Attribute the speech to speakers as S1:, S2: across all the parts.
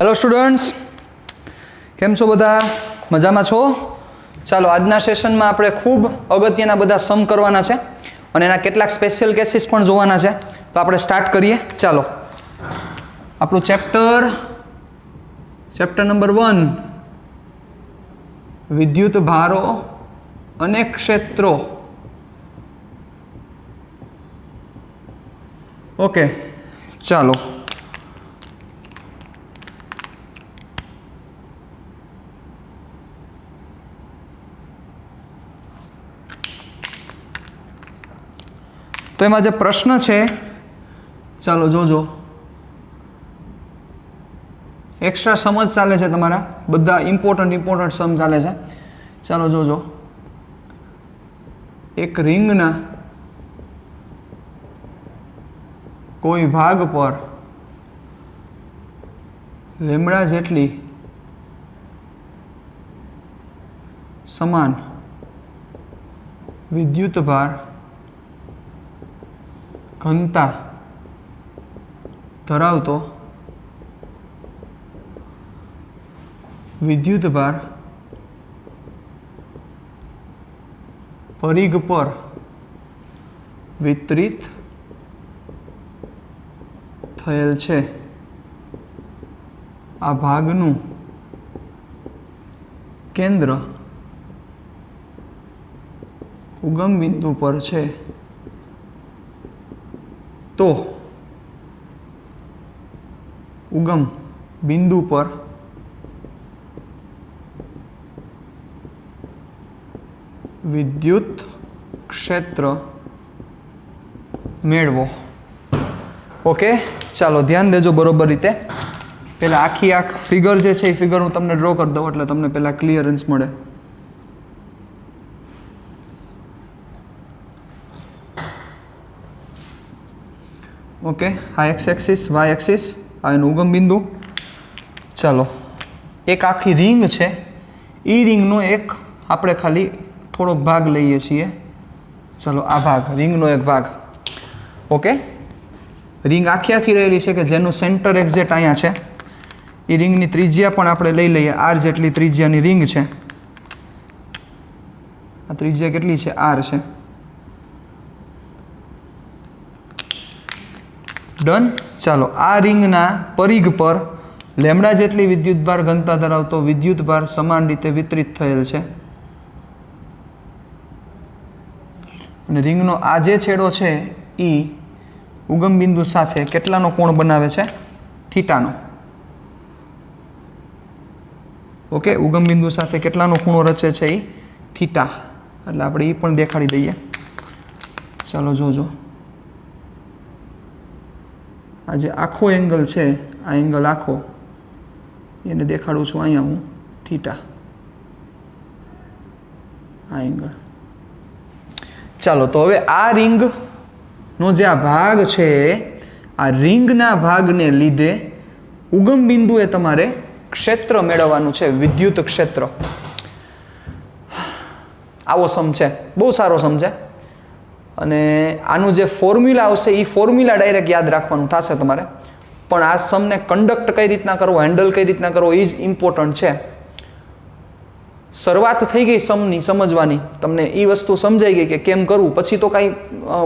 S1: Hello students, કેમ છો બધા? મજામાં છો? ચાલો, આજના સેશનમાં આપણે ખૂબ અગત્યના બધા સમ કરવાના છે અને એના કેટલાક સ્પેશિયલ કેસીસ પણ જોવાના છે. તો આપણે સ્ટાર્ટ કરીએ. ચાલો, આપણું ચેપ્ટર નંબર 1, વિદ્યુત ભારો અને ક્ષેત્રો. ઓકે, ચાલો. તો એમાં જે પ્રશ્ન છે, ચાલો જોજો. એક્સ્ટ્રા સમ જ ચાલે છે તમારા, બધા ઇમ્પોર્ટન્ટ સમ ચાલે છે. ચાલો જોજો. એક રિંગના કોઈ ભાગ પર લેમ્બડા જેટલી સમાન વિદ્યુત ભાર ઘનતા ધરાવતો વિદ્યુત ભાર પરિઘ પર વિતરિત થયેલ છે. આ ભાગનું કેન્દ્ર ઉગમ બિંદુ પર છે. તો ઉગમ બિંદુ પર વિદ્યુત ક્ષેત્ર મેળવો. ઓકે, ચાલો ધ્યાન દેજો બરોબર રીતે. પહેલાં આખી ફિગર જે છે એ ફિગર હું તમને ડ્રો કરી દઉં એટલે તમને પહેલાં ક્લિયરન્સ મળે. ઓકે, આ એક્સ એક્સિસ, વાય એક્સિસ, આ એનું ઉગમ બિંદુ. ચાલો, એક આખી રિંગ છે. એ રિંગનો એક આપણે ખાલી થોડોક ભાગ લઈએ છીએ. ચાલો, આ ભાગ રિંગનો એક ભાગ. ઓકે, રિંગ આખી રહેલી છે કે જેનું સેન્ટર એક્ઝેક્ટ અહીંયા છે. એ રિંગની ત્રિજ્યા પણ આપણે લઈ લઈએ. આર જેટલી ત્રિજ્યાની રિંગ છે. આ ત્રિજ્યા કેટલી છે? આર છે. ડન. ચાલો, આ રિંગના પરિઘ પર લેમ્બડા જેટલી વિદ્યુતભાર ઘનતા ધરાવતો વિદ્યુતભાર સમાન રીતે વિતરિત થયેલ છે. અને રિંગનો આ જે છેડો છે એ ઉગમ બિંદુ સાથે કેટલાનો કોણ બનાવે છે? થીટાનો. ઓકે, ઉગમ બિંદુ સાથે કેટલાનો ખૂણો રચે છે? એ થીટા. એટલે આપણે એ પણ દેખાડી દઈએ. ચાલો જોજો. આ જે આખો એંગલ છે, આ એંગલ આખો, એને દેખાડું છું અહીંયા હું થીટા. આ એંગલ. ચાલો, તો હવે આ રિંગનો જે આ ભાગ છે, આ રિંગના ભાગને લીધે ઉગમ બિંદુએ તમારે ક્ષેત્ર મેળવવાનું છે, વિદ્યુત ક્ષેત્ર. આવો સમ છે, બહુ સારો સમ છે. અને આનું જે ફોર્મ્યુલા આવશે એ ફોર્મ્યુલા ડાયરેક્ટ યાદ રાખવાનું થશે તમારે. પણ આ સમને કન્ડક્ટ કઈ રીતના કરવો, હેન્ડલ કઈ રીતના કરવો, એ જ ઇમ્પોર્ટન્ટ છે. શરૂઆત થઈ ગઈ સમની સમજવાની, તમને એ વસ્તુ સમજાઈ ગઈ કે કેમ કરવું, પછી તો કાંઈ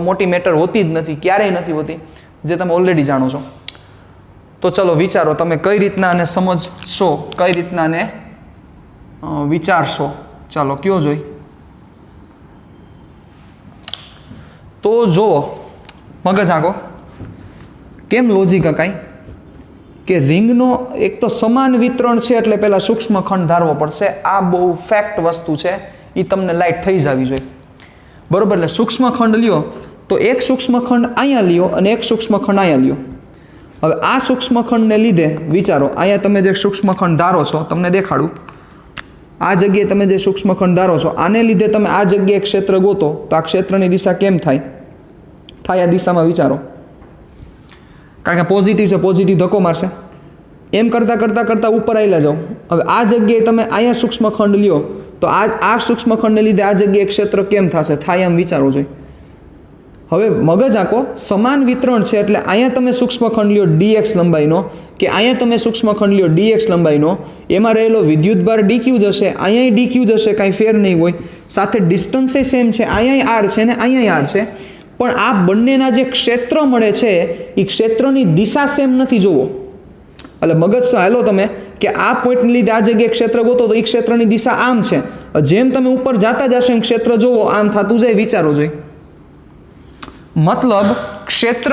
S1: મોટી મેટર હોતી જ નથી, ક્યારેય નથી હોતી, જે તમે ઓલરેડી જાણો છો. તો ચલો વિચારો તમે કઈ રીતના આને સમજશો, કઈ રીતના આને વિચારશો. ચાલો કયો જોઈ. તો જુઓ, મગજ આંકો. કેમ લોજિક કાંઈ કે રિંગનો એક તો સમાન વિતરણ છે એટલે પહેલાં સૂક્ષ્મ ખંડ ધારવો પડશે. આ બહુ ફેક્ટ વસ્તુ છે, એ તમને લાઇટ થઈ જવી જોઈએ. બરાબર? એટલે સૂક્ષ્મ ખંડ લ્યો તો એક સૂક્ષ્મ ખંડ અહીંયા લ્યો અને એક સૂક્ષ્મ ખંડ અહીંયા લ્યો. હવે આ સૂક્ષ્મ ખંડને લીધે વિચારો, અહીંયા તમે જે સૂક્ષ્મ ખંડ ધારો છો, તમને દેખાડું. આ જગ્યાએ તમે જે સૂક્ષ્મ ખંડ ધારો છો, આને લીધે તમે આ જગ્યાએ ક્ષેત્ર ગોતો તો આ ક્ષેત્રની દિશા કેમ થાય? આ દિશામાં વિચારો. કારણ કે પોઝિટિવ છે, પોઝિટિવ ધક્કો મારશે. એમ કરતાં ઉપર આવેલા જાઓ. હવે આ જગ્યાએ તમે અહીંયા સૂક્ષ્મ ખંડ લ્યો તો આ સૂક્ષ્મ ખંડને લીધે આ જગ્યાએ ક્ષેત્ર કેમ થશે? થાય એમ વિચારવું જોઈએ. હવે મગજ આંકો સમાન વિતરણ છે એટલે અહીંયા તમે સૂક્ષ્મખંડ લ્યો dx લંબાઈનો કે અહીંયા તમે સૂક્ષ્મખંડ લ્યો dx લંબાઈનો, એમાં રહેલો વિદ્યુતભાર dq જશે, અહીંયા dq જશે, કાંઈ ફેર નહીં હોય. સાથે ડિસ્ટન્સે સેમ છે, અહીંયા r છે ને અહીંયા r છે, પણ આ બંનેના જે ક્ષેત્ર મળે છે એ ક્ષેત્રની દિશા સેમ નથી. જોવો એટલે મગજ હાલો તમે કે આ પોઈન્ટને લીધે આ જગ્યાએ ક્ષેત્ર ગોતો તો એ ક્ષેત્રની દિશા આમ છે. જેમ તમે ઉપર જતા જશો એમ ક્ષેત્ર જોવો આમ થતું જાય. વિચારો જોઈ, મતલબ ક્ષેત્ર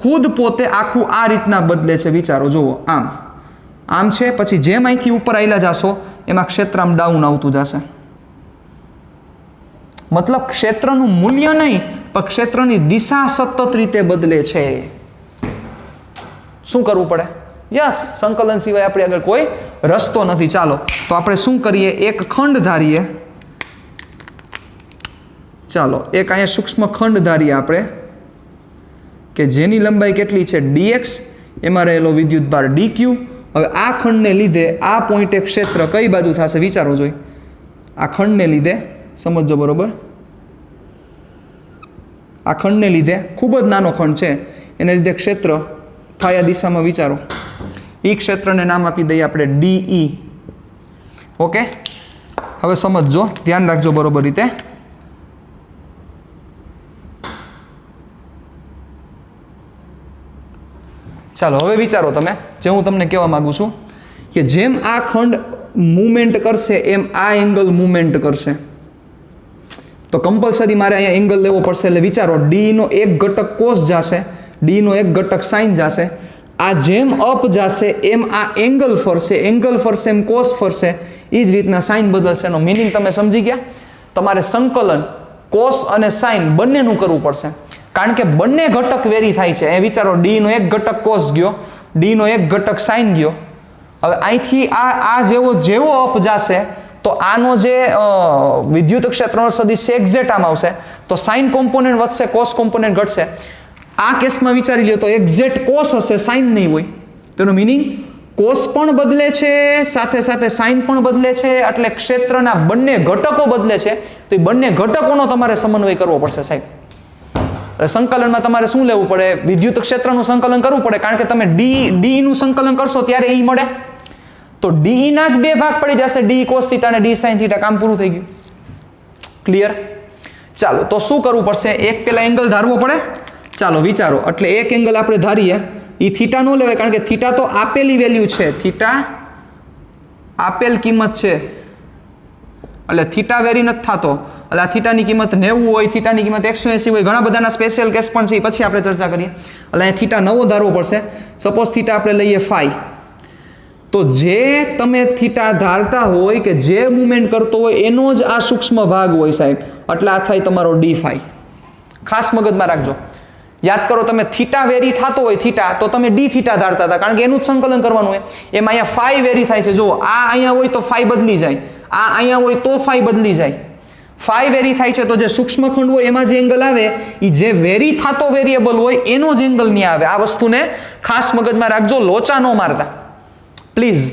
S1: ખુદ પોતે આખું આ રીતના બદલે છે. વિચારો જોવો, આમ છે, પછી જેમ અહીંથી ઉપર આવેલા જશો એમાં ક્ષેત્ર આમ ડાઉન આવતું જશે. મતલબ ક્ષેત્રનું મૂલ્ય નહીં પણ ક્ષેત્રની દિશા સતત રીતે બદલે છે. શું કરવું પડે? યસ, સંકલન સિવાય આપણે આગળ કોઈ રસ્તો નથી. ચાલો તો આપણે શું કરીએ, એક ખંડ ધારીએ. ચાલો એક અહીંયા સૂક્ષ્મ ખંડ ધારીએ આપણે કે જેની લંબાઈ કેટલી છે dx, એમાં રહેલો વિદ્યુતભાર dq. હવે આ ખંડને લીધે આ પોઈન્ટે ક્ષેત્ર કઈ બાજુ થશે? વિચારો જોઈ, આ ખંડને લીધે સમજો બરોબર. આ ખંડને લીધે ખૂબ જ નાનો ખંડ છે, એને લીધે ક્ષેત્ર થાય આ દિશામાં. વિચારો, એ ક્ષેત્રને નામ આપી દઈએ આપણે DE. ઓકે, હવે સમજો, ધ્યાન રાખજો બરોબર રીતે. ચાલો હવે વિચારો તમે, જે હું તમને કહેવા માંગુ છું કે જેમ આ ખંડ મૂવમેન્ટ કરશે એમ આ એંગલ મૂવમેન્ટ કરશે. તો કમ્પલસરી મારે અહીંયા એંગલ લેવો પડશે. એટલે વિચારો, ડીનો એક ઘટક કોસ જશે, ડીનો એક ઘટક સાઇન જશે. આ જેમ અપ જશે એમ આ એંગલ ફરશે, એંગલ ફરશે એમ કોસ ફરશે, એ જ રીતના સાઇન બદલશે. એનો મિનિંગ તમે સમજી ગયા? તમારે સંકલન કોસ અને સાઇન બંનેનું કરવું પડશે, કારણ કે બંને ઘટક વેરી થાય છે. એ વિચારો, ડીનો એક ઘટક કોસ ગયો, ડીનો એક ઘટક સાઇન ગયો. હવે અહીંથી આ જેવો અપ જશે તો આનો જે વિદ્યુત ક્ષેત્રનો સદિશ છે એક્ઝેક્ટ આમ આવશે. તો સાઇન કોમ્પોનન્ટ વધશે, કોસ કોમ્પોનન્ટ ઘટશે. આ કેસમાં વિચારી લ્યો તો એક્ઝેક્ટ કોસ હશે, સાઇન નહીં હોય. તેનું મિનિંગ કોસ પણ બદલે છે, સાથે સાથે સાઇન પણ બદલે છે. એટલે ક્ષેત્રના બંને ઘટકો બદલે છે. તો એ બંને ઘટકોનો તમારે સમન્વય કરવો પડશે સાહેબ. સંકલનમાં તમારે શું લેવું પડે? વિદ્યુત ક્ષેત્રનું સંકલન કરવું પડે, કારણ કે તમે ડી નું સંકલન કરશો ત્યારે એ મળે. તો ડી ના જ બે ભાગ પડી જશે, ડી કોસ થીટા અને ડી સાઇન થીટા. કામ પૂરું થઈ ગયું. ક્લિયર? ચાલો તો શું કરવું પડશે? એક પેલા એંગલ ધારવો પડે. ચાલો વિચારો, એટલે એક એંગલ આપણે ધારીએ. એ થીટા ન લેવાય, કારણ કે થીટા તો આપેલી વેલ્યુ છે, થીટા આપેલ કિંમત છે, એટલે થીટા વેરી નથી થતો. એટલે આ થીટાની કિંમત 90 હોય, થીટાની કિંમત 180 હોય, ઘણા બધાના સ્પેશિયલ કેસ પણ છે, એ પછી આપણે ચર્ચા કરીએ. એટલે અહીંયા થીટા નવો ધારવો પડશે. સપોઝ થીટા આપણે લઈએ ફાઈ. તો જે તમે થીટા ધારતા હોય કે જે મુવમેન્ટ કરતો હોય એનો જ આ સૂક્ષ્મ ભાગ હોય સાહેબ. એટલે આ થાય તમારો ડી ફાઈ. ખાસ મગજમાં રાખજો. યાદ કરો, તમે થીટા વેરી થતો હોય થીટા, તો તમે ડી થીટા ધારતા હતા, કારણ કે એનું જ સંકલન કરવાનું હોય. એમાં અહીંયા ફાઈ વેરી થાય છે. જુઓ, આ અહીંયા હોય તો ફાઈ બદલી જાય, આ અહીંયા હોય તો ફાઈ બદલી જાય. ફાઈ વેરી થાય છે તો જે સૂક્ષ્મખંડ હોય એમાં જે એંગલ આવે એ જે વેરી થતો વેરિયેબલ હોય એનો જ એંગલ નહીં આવે. આ વસ્તુને ખાસ મગજમાં રાખજો, લોચા ન મારતા પ્લીઝ.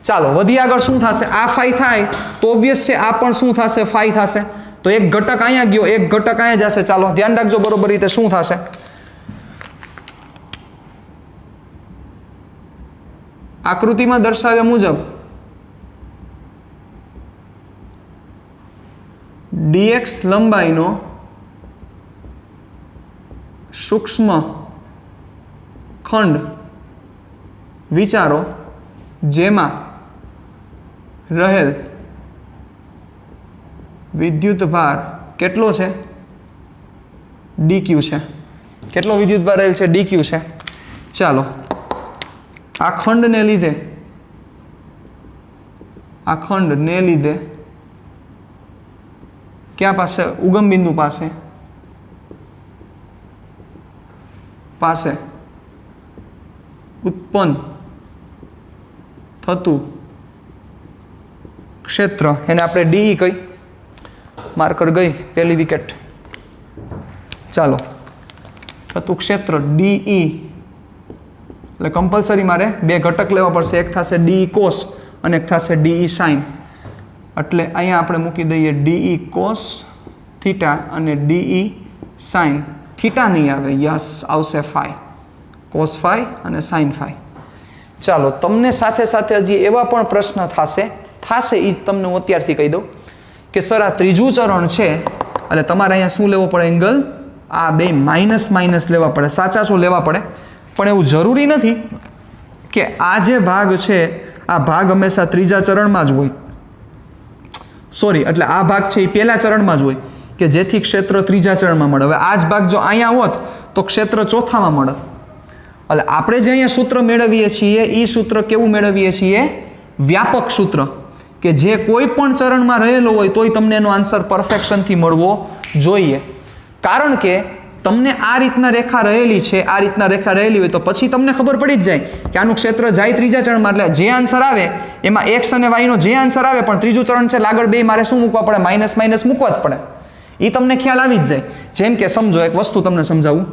S1: ચાલો વધી આગળ શું થશે? આ ફાઈ થાય તો ઓબ્વિયસ છે આ પણ શું થશે? ફાઈ થશે. તો એક ઘટક અહીંયા ગયો, એક ઘટક અહીંયા જશે. ચાલો ધ્યાન રાખજો બરોબર રીતે શું થશે. આકૃતિમાં દર્શાવ્યા મુજબ dx લંબાઈનો સૂક્ષ્મ ખંડ વિચારો, જેમાં રહેલ વિદ્યુતભાર કેટલો છે? dq છે. કેટલો વિદ્યુતભાર રહેલ છે? dq છે. ચાલો આ ખંડને લીધે ક્યાં પાસે? ઉગમ બિંદુ પાસે ઉત્પન્ન થતું ક્ષેત્ર, એને આપણે ડીઈ કહી. માર્કર ગઈ પહેલી વિકેટ. ચાલો, થતું ક્ષેત્ર ડીઈ, એટલે કમ્પલસરી મારે બે ઘટક લેવા પડશે. એક થશે ડીઈ કોસ અને એક થશે ડીઈ સાઇન. એટલે અહીંયા આપણે મૂકી દઈએ ડીઈ કોસ થીટા અને ડીઈ સાઇન થીટા નહીં આવે, યસ આવશે ફાઈ, કોસ ફાઈ અને સાઇન ફાઈ. ચાલો, તમને સાથે સાથે હજી એવા પણ પ્રશ્ન થશે એ તમને હું અત્યારથી કહી દઉં કે સર આ ત્રીજું ચરણ છે એટલે તમારે અહીંયા શું લેવો પડે એંગલ, આ બે માઇનસ માઇનસ લેવા પડે, સાચા શું લેવા પડે. પણ એવું જરૂરી નથી કે આ જે ભાગ છે આ ભાગ હંમેશા ત્રીજા ચરણમાં જ હોય, સોરી એટલે આ ભાગ છે એ પહેલા ચરણમાં જ હોય કે જેથી ક્ષેત્ર ત્રીજા ચરણમાં મળે. હવે આ જ ભાગ જો અહીંયા હોત તો ક્ષેત્ર ચોથામાં મળત. એટલે આપણે જે અહીંયા સૂત્ર મેળવીએ છીએ એ સૂત્ર કેવું મેળવીએ છીએ, વ્યાપક સૂત્ર, કે જે કોઈ પણ ચરણમાં રહેલો હોય તોય તમને એનો આન્સર પરફેક્શનથી મળવો જોઈએ. કારણ કે તમને આ રીતના રેખા રહેલી છે, આ રીતના રેખા રહેલી હોય તો પછી તમને ખબર પડી જ જાય કે આનું ક્ષેત્ર જાય ત્રીજા ચરણમાં, એટલે જે આન્સર આવે એમાં એક્સ અને વાયનો જે આન્સર આવે, પણ ત્રીજું ચરણ છે આગળ બે મારે શું મૂકવા પડે, માઇનસ માઇનસ મૂકવા જ પડે. એ તમને ખ્યાલ આવી જ જાય. જેમ કે સમજો એક વસ્તુ તમને સમજાવું.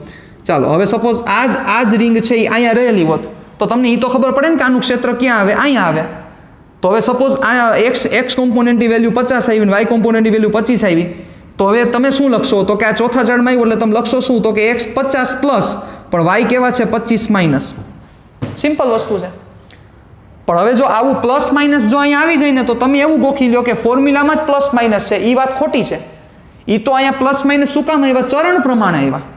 S1: ચાલો, હવે સપોઝ આ જ રિંગ છે એ અહીંયા રહેલી હોત તો તમને એ તો ખબર પડે ને કે આનું ક્ષેત્ર ક્યાં આવે, અહીંયા આવે. તો હવે સપોઝ આ એક્સ કોમ્પોનન્ટની વેલ્યુ 50 આવી ને વાય કોમ્પોનન્ટની વેલ્યુ 25 આવી, તો હવે તમે શું લખશો, તો કે આ ચોથા ચરણમાં આવ્યું એટલે તમે લખશો શું, તો કે એક્સ 50 પ્લસ પણ વાય કેવા છે 25 માઇનસ. સિમ્પલ વસ્તુ છે. પણ હવે જો આવું પ્લસ માઇનસ જો અહીંયા આવી જાય ને તો તમે એવું ગોખી લો કે ફોર્મ્યુલામાં જ પ્લસ માઇનસ છે. એ વાત ખોટી છે. એ તો અહીંયા પ્લસ માઇનસ શું કામ આવ્યા, ચરણ પ્રમાણે આવ્યા.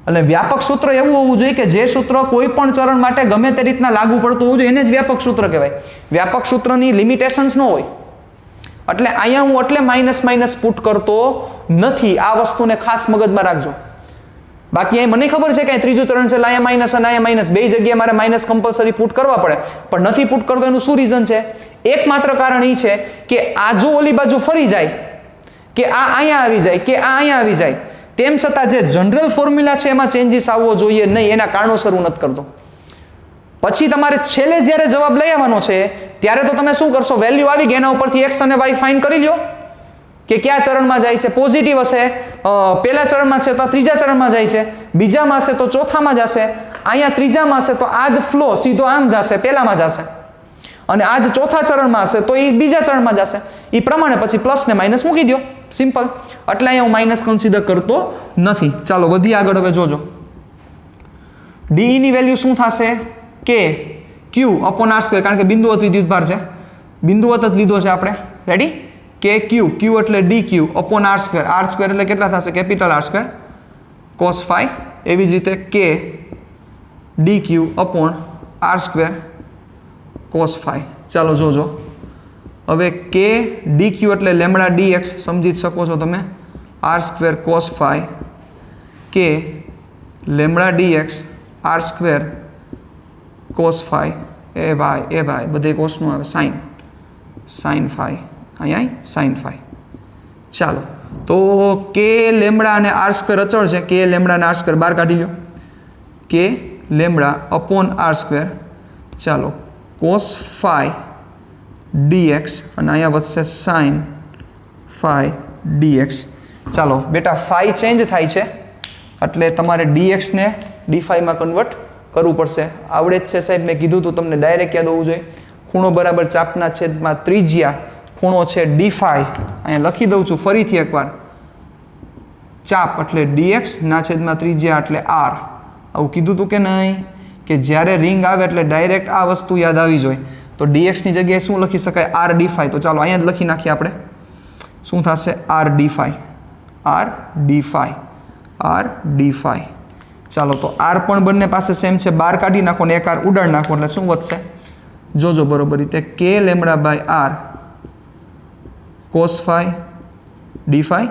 S1: એટલે વ્યાપક સૂત્ર એવું હોવું જોઈએ કે જે સૂત્ર કોઈ પણ ચરણ માટે ગમે તે રીતના લાગુ પડતું હોવું જોઈએ, એને જ વ્યાપક સૂત્ર કહેવાય. વ્યાપક સૂત્રની લિમિટેશન્સ ન હોય. એટલે અહીંયા હું એટલે માઇનસ માઇનસ પુટ કરતો નથી. આ વસ્તુને ખાસ મગજમાં રાખજો. બાકી અહીં મને ખબર છે કે ત્રીજું ચરણ છે, અહીંયા માઇનસ અને અહીંયા માઇનસ, બે જગ્યાએ મારે માઇનસ કમ્પલસરી પુટ કરવા પડે, પણ નથી પુટ કરતો. એનું શું રીઝન છે? એકમાત્ર કારણ એ છે કે આ જો ઓલી બાજુ ફરી જાય, કે આ અહીંયા આવી જાય, કે આ અહીંયા આવી જાય, તેમ છતાં જે જનરલ ફોર્મ્યુલા છે એમાં ચેન્જીસ આવવો જોઈએ નહીં. એના કારણોસર હું નથી કરતો. પછી તમારે છેલ્લે જ્યારે જવાબ લઈ આવવાનો છે ત્યારે તો તમે શું કરશો, વેલ્યુ આવી ગઈ એના ઉપરથી એક્સ અને વાય ફાઇન્ડ કરી લ્યો કે કયા ચરણમાં જાય છે. પોઝિટિવ હશે પહેલા ચરણમાં છે તો ત્રીજા ચરણમાં જાય છે, બીજામાં હશે તો ચોથામાં જશે, અહીંયા ત્રીજામાં હશે તો આ જ ફ્લો સીધો આમ જશે, પહેલામાં જશે, અને આ જ ચોથા ચરણમાં હશે તો એ બીજા ચરણમાં જશે. એ પ્રમાણે પછી પ્લસ ને માઇનસ મૂકી દો, સિમ્પલ. એટલે અહીંયા હું માઇનસ કન્સિડર કરતો નથી. ચાલો વધી આગળ. હવે જોજો ડી ની વેલ્યુ શું થશે, કે ક્યુ અપોન આર સ્ક્વેર, કારણ કે બિંદુવત વિદ્યુતભાર છે, બિંદુવત જ લીધો છે આપણે. રેડી? કે ક્યુ, ક્યુ એટલે d q upon r square, r square એટલે કેટલા થશે, capital r square cos phi. એવી જ રીતે k d q upon r square cos phi. ચાલો જોજો. હવે કે ડી ક્યુ એટલે લેમડા ડી એક્સ સમજી જ શકો છો તમે, R square cos phi, K lambda D X R square cos phi. એ ભાઈ બધે કોસનું આવે, સાઇન ફાઈ, અહીંયા સાઇન ફાઈ. ચાલો, તો કે લેમડા અને આર સ્ક્વેર અચળ છે, કે લેમડા અને આર સ્ક્વેર બહાર કાઢી લો, કે લેમડા અપોન આર સ્ક્વેર. ચાલો, કોસ ફાઈ dx અને અહીંયા વધશે સાઇન ફાઈ dx. ચાલો બેટા, ફાઈ ચેન્જ થાય છે એટલે તમારે dx ને d ફાઈમાં કન્વર્ટ કરવું પડશે. આવડે જ છે સાહેબ, મેં કીધું હતું તમને, ડાયરેક્ટ યાદ હોવું જોઈએ. ખૂણો બરાબર ચાપના છેદમાં ત્રિજ્યા, ખૂણો છે d ફાઈ, અહીંયા લખી દઉં છું ફરીથી એકવાર, ચાપ એટલે dx ના છેદમાં ત્રિજ્યા એટલે r. આવું કીધું હતું કે નહીં, કે જ્યારે રિંગ આવે એટલે ડાયરેક્ટ આ વસ્તુ યાદ આવી જોઈએ. તો dx ની જગ્યાએ શું લખી શકાય, r d ફાઈ. તો ચાલો અહીંયા જ લખી નાખીએ આપણે. શું થશે, r d phi, r d phi, r d phi. ચાલો, તો r પણ બંને પાસે સેમ છે, બાર કાઢી નાખો ને એક r ઉડાડ નાખો એટલે શું વધશે, જોજો બરોબર રીતે, કે lambda by r cos phi d phi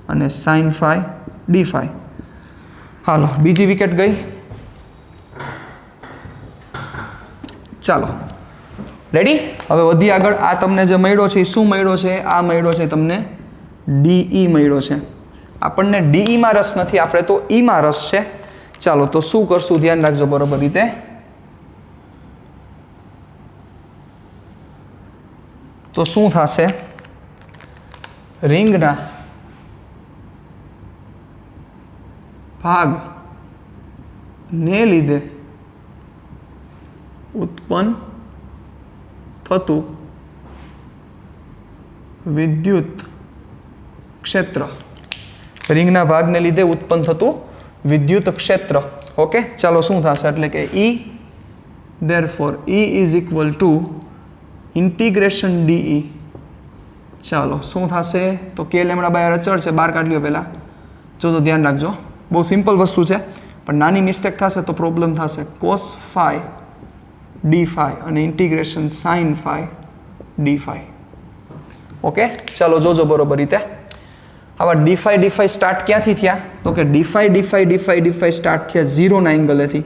S1: અને સાઇન ફાઈ d ફાઈ. હાલો, બીજી વિકેટ ગઈ. ચાલો રેડી? હવે વધી આગળ. આ તમને જે મળ્યો છે એ શું મળ્યો છે, આ મળ્યો છે તમને ડીઈ મળ્યો છે. આપણને ડીઈમાં રસ નથી, આપણે તો ઈમાં રસ છે. ચાલો, તો શું કરશું, ધ્યાન રાખજો બરોબર રીતે. તો શું થશે, રિંગના ભાગ ને લીધે ઉત્પન્ન થતું વિદ્યુત ક્ષેત્ર, રિંગના ભાગને લીધે ઉત્પન્ન થતું વિદ્યુત ક્ષેત્ર. ઓકે, ચાલો શું થશે એટલે કે E therefore E is equal to integration DE. ચાલો શું થશે તો કે લેમડા બાય અચળ છે, બહાર કાઢ લ્યો પહેલાં. જો તો ધ્યાન રાખજો, બહુ સિમ્પલ વસ્તુ છે પણ નાની મિસ્ટેક થશે તો પ્રોબ્લેમ થશે. cos phi d phi અને integration sin phi d phi. Okay, ચાલો જોજો બરોબર રીતે. આવા d phi સ્ટાર્ટ ક્યાંથી થયા તો કે d phi સ્ટાર્ટ થયા 0 ના એંગલેથી.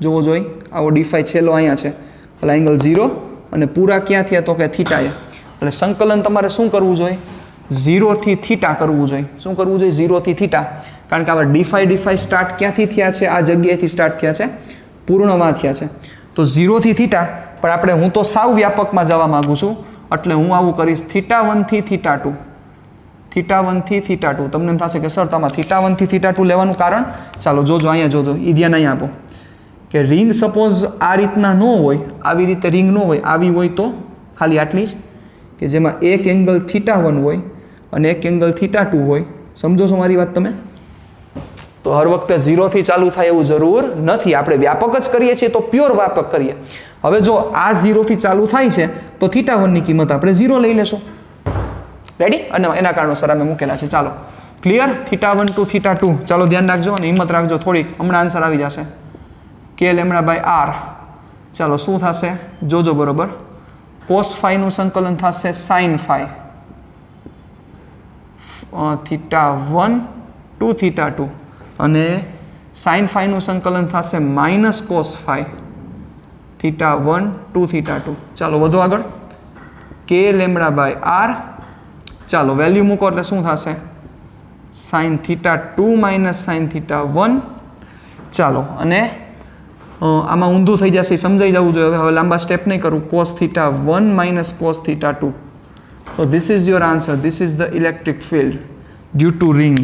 S1: જોવો જોઈ, આવો d phi છેલ્લો અહીંયા છે એટલે એંગલ 0 અને પૂરા ક્યાં થયા તો કે થીટા એ. એટલે સંકલન તમારે શું કરવું જોઈએ? 0 થી થીટા કરવું જોઈએ. શું કરવું જોઈએ? 0 થી થીટા. કારણ કે આવા d phi સ્ટાર્ટ ક્યાંથી થયા છે? આ જગ્યાએથી સ્ટાર્ટ થયા છે, પૂર્ણમાં થયા છે. તો 0 થી થીટા, પણ આપણે હું તો સાવ વ્યાપકમાં જવા માંગુ છું એટલે હું આવું કરીશ θ1 થી θ2. θ1 થી θ2. તમને એમ થશે કે સર તમારે θ1 થી θ2 લેવાનું કારણ? ચાલો જોજો, અહીંયા જોજો, એ ધ્યાન અહીંયા આપો કે રિંગ સપોઝ આ રીતના ન હોય, આવી રીતે રિંગ ન હોય, આવી હોય તો ખાલી આટલી જ કે જેમાં એક એંગલ θ1 હોય અને એક એંગલ θ2 હોય. સમજો છો મારી વાત તમે? તો હર વખતે 0 થી ચાલુ થાય એવું જરૂર નથી. આપણે વ્યાપક જ કરીએ છીએ તો પ્યોર વ્યાપક કરીએ. હવે જો આ 0 થી ચાલુ થાય છે તો θ1 ની કિંમત આપણે 0 લઈ લેશું. રેડી? અને એના કારણોસર અમે મૂકેલા છે. ચાલો ક્લિયર? θ1 ટુ θ2. ચાલો ધ્યાન રાખજો અને હિંમત રાખજો થોડીક, હમણાં આન્સર આવી જશે. કે લેમડા બાય r. ચાલો શું થશે જોજો બરોબર. cos phi નું સંકલન થશે sin phi. θ1 ટુ θ2 અને sin phi નું સંકલન થશે માઇનસ cos phi. θ1 ટુ θ2. ચાલો વધુ આગળ. K lambda by r. ચાલો વેલ્યુ મૂકો એટલે શું થશે? sin θ2 minus sin θ1. ચાલો અને આમાં ઊંધું થઈ જશે, સમજાઈ જવું જોઈએ. હવે લાંબા સ્ટેપ નહીં કરું. cos θ1 minus cos θ2. So this is your answer. This is the electric field due to ring.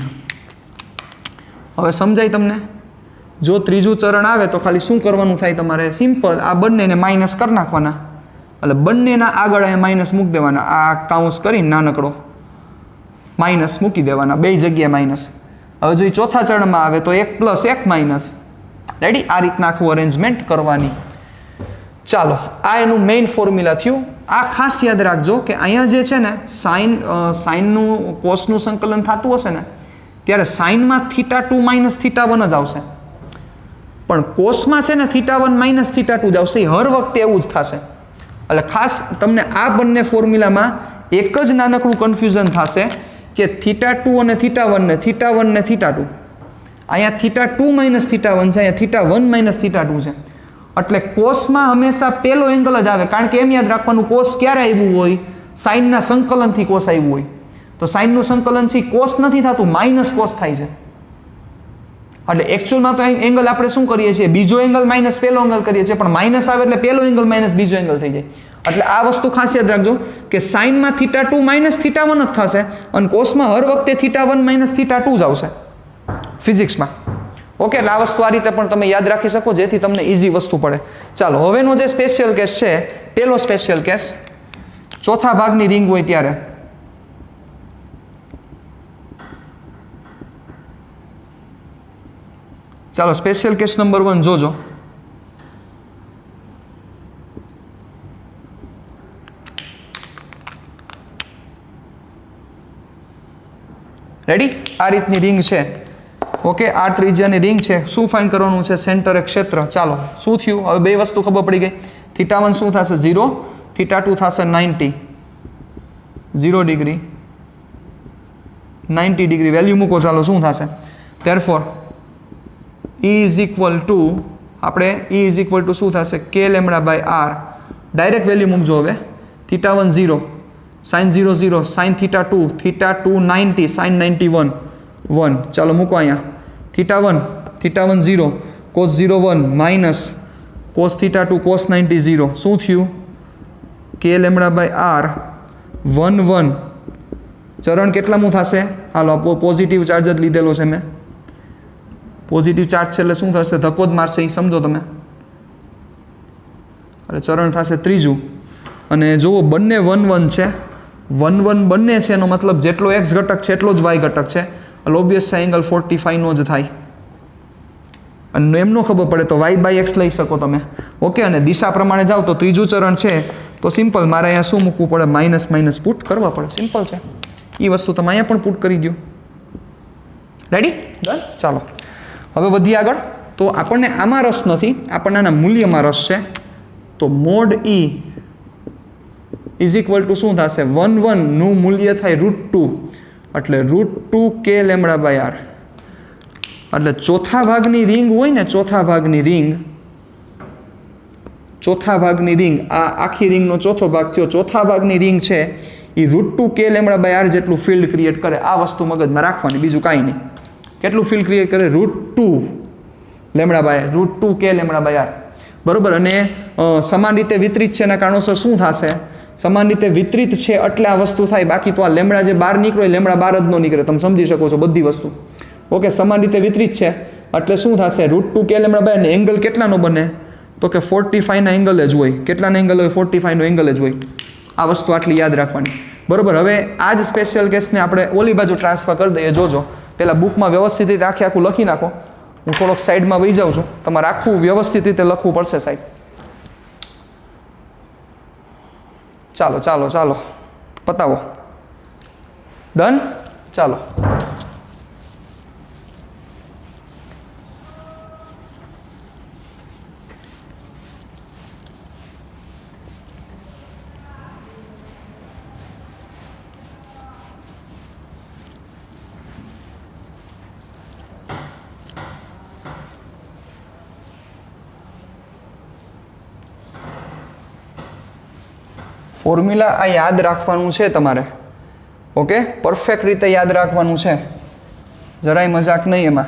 S1: હવે સમજાય તમને? જો ત્રીજું ચરણ આવે તો ખાલી શું કરવાનું થાય તમારે? સિમ્પલ, આ બંનેને માઇનસ કરી નાખવાના. એટલે બંનેના આગળ અહીંયા માઇનસ મૂકી દેવાના. આ કાઉન્સ કરીને નાનકડો માઇનસ મૂકી દેવાના, બે જગ્યાએ માઇનસ. હવે જો ચોથા ચરણમાં આવે તો 1 પ્લસ 1 માઇનસ. રેડી? આ રીતના આખું અરેન્જમેન્ટ કરવાની. ચાલો આ એનું મેઇન ફોર્મ્યુલા થયું. આ ખાસ યાદ રાખજો કે અહીંયા જે છે ને સાઇનનું કોસનું સંકલન થતું હશે ને ત્યારે સાઇનમાં θ2 માઇનસ θ1 જ આવશે, પણ કોસમાં છે ને θ1 માઇનસ θ2 જ આવશે. હર વખતે એવું જ થશે. એટલે ખાસ તમને આ બંને ફોર્મ્યુલામાં એક જ નાનકડું કન્ફ્યુઝન થશે કે θ2 અને θ1 ને θ1 ને θ2. અહીંયા θ2 માઇનસ θ1 છે, અહીંયા θ1 માઇનસ θ2 છે. એટલે કોસમાં હંમેશા પહેલો એંગલ જ આવે. કારણ કે એમ યાદ રાખવાનું, કોસ ક્યારે આવ્યું હોય? સાઇનના સંકલનથી કોસ આવ્યું હોય. તો સાઇનનું સંકલન છે કોસ નથી થતું, માઇનસ કોસ થાય છે. એટલે એકચ્યુઅલમાં તો એંગલ આપણે શું કરીએ છીએ? બીજો એંગલ માઇનસ પહેલો એંગલ કરીએ છીએ, પણ માઇનસ આવે એટલે પહેલો એંગલ માઇનસ બીજો એંગલ થઈ જાય. એટલે આ વસ્તુ ખાસ યાદ રાખજો કે સાઇનમાં θ2 માઇનસ θ1 જ થશે અને કોસમાં હર વખતે θ1 માઇનસ θ2 જ આવશે ફિઝિક્સમાં. ઓકે, એટલે આ વસ્તુ આ રીતે પણ તમે યાદ રાખી શકો જેથી તમને ઇઝી વસ્તુ પડે. ચાલો હવેનો જે સ્પેશિયલ કેસ છે, પેલો સ્પેશિયલ કેસ ચોથા ભાગની રિંગ હોય ત્યારે. ચાલો સ્પેશિયલ કેસ નંબર 1 જોજો. રેડી? આ રીતની રિંગ છે. ઓકે, આ ત્રિજ્યાની રિંગ છે. શું ફાઇન્ડ કરવાનું છે? સેન્ટર ક્ષેત્ર. ચાલો શું થયું? હવે બે વસ્તુ ખબર પડી ગઈ. θ1 શું થશે? 0. θ2 થશે 90. 0 ડિગ્રી 90 ડિગ્રી. વેલ્યુ મૂકો. ચાલો શું થશે? therefore E is equal to આપણે E is equal to શું થશે? K lambda by r. Direct value મૂકજો. હવે θ1 0, sin 0 0, sin θ2 90, sin 91 1. ચાલો મૂકો અહીંયા. θ1 0, cos 0 1 માઇનસ cos θ2 cos 90 0. શું થયું? K lambda by r 1 1. ચરણ કેટલામું થશે? હાલો પોઝિટિવ ચાર્જ જ લીધેલો છે મેં. પોઝિટિવ ચાર્જ છે એટલે શું થશે? ધક્કો જ મારશે, એ સમજો તમે. એટલે ચરણ થશે ત્રીજું. અને જુઓ બંને 1 1 છે. 1 1 બંને છે એનો મતલબ જેટલો x ઘટક છે એટલો જ y ઘટક છે. એટલે ઓબ્વિયસ છે એંગલ 45 નો જ થાય. અને એમ ન ખબર પડે તો y/x લઈ શકો તમે. ઓકે, અને દિશા પ્રમાણે જાઓ તો ત્રીજું ચરણ છે તો સિમ્પલ મારે અહીંયા શું મૂકવું પડે? માઇનસ માઇનસ પુટ કરવા પડે. સિમ્પલ છે. એ વસ્તુ તમે અહીંયા પણ પુટ કરી દો. રેડી? ડન. ચાલો હવે વધીએ આગળ. તો આપણને આમાં રસ નથી, આપણને આના મૂલ્યમાં રસ છે. તો mode E is equal two શું થશે? 1 નું મૂલ્ય થાય √2, એટલે √2 k લેમ્બડા/r. એટલે ચોથા ભાગની રિંગ હોય ને, ચોથા ભાગની રિંગ, આ આખી રિંગનો ચોથો ભાગ થયો. ચોથા ભાગની રિંગ છે એ √2 k લેમ્બડા/r જેટલું ફિલ્ડ ક્રિએટ કરે. આ વસ્તુ મગજમાં રાખવાની, બીજું કાંઈ નહીં. કેટલું ફિલ્ડ ક્રિએટ કરે? √2 k લેમ્બડા/r. બરોબર. અને સમાન રીતે વિતરિત છે એના કારણોસર શું થશે? સમાન રીતે વિતરિત છે એટલે આ વસ્તુ થાય. બાકી તો આ લેમ્બડા જે બહાર નીકળે લેમ્બડા બહાર જ ન નીકળે. તમે સમજી શકો છો બધી વસ્તુ. ઓકે, સમાન રીતે વિતરિત છે એટલે શું થશે? √2 k લેમ્બડા/r ને એંગલ કેટલાનો બને? તો કે 45 ના એંગલ જ હોય. કેટલાનો એંગલ હોય? 45 નો એંગલ જ હોય. આ વસ્તુ આટલી યાદ રાખવાની. બરોબર. હવે આ જ સ્પેશિયલ કેસને આપણે ઓલી બાજુ ટ્રાન્સફર કરી દઈએ. જોજો, પહેલાં બુકમાં વ્યવસ્થિત રીતે આખું લખી નાખો. હું થોડોક સાઈડમાં વહી જાઉં છું. તમારે આખું વ્યવસ્થિત રીતે લખવું પડશે સાહેબ. ચાલો પતાવો. ડન. ચાલો ફોર્મ્યુલા આ યાદ રાખવાનું છે તમારે. ઓકે, પરફેક્ટ રીતે યાદ રાખવાનું છે, જરાય મજાક નહીં એમાં.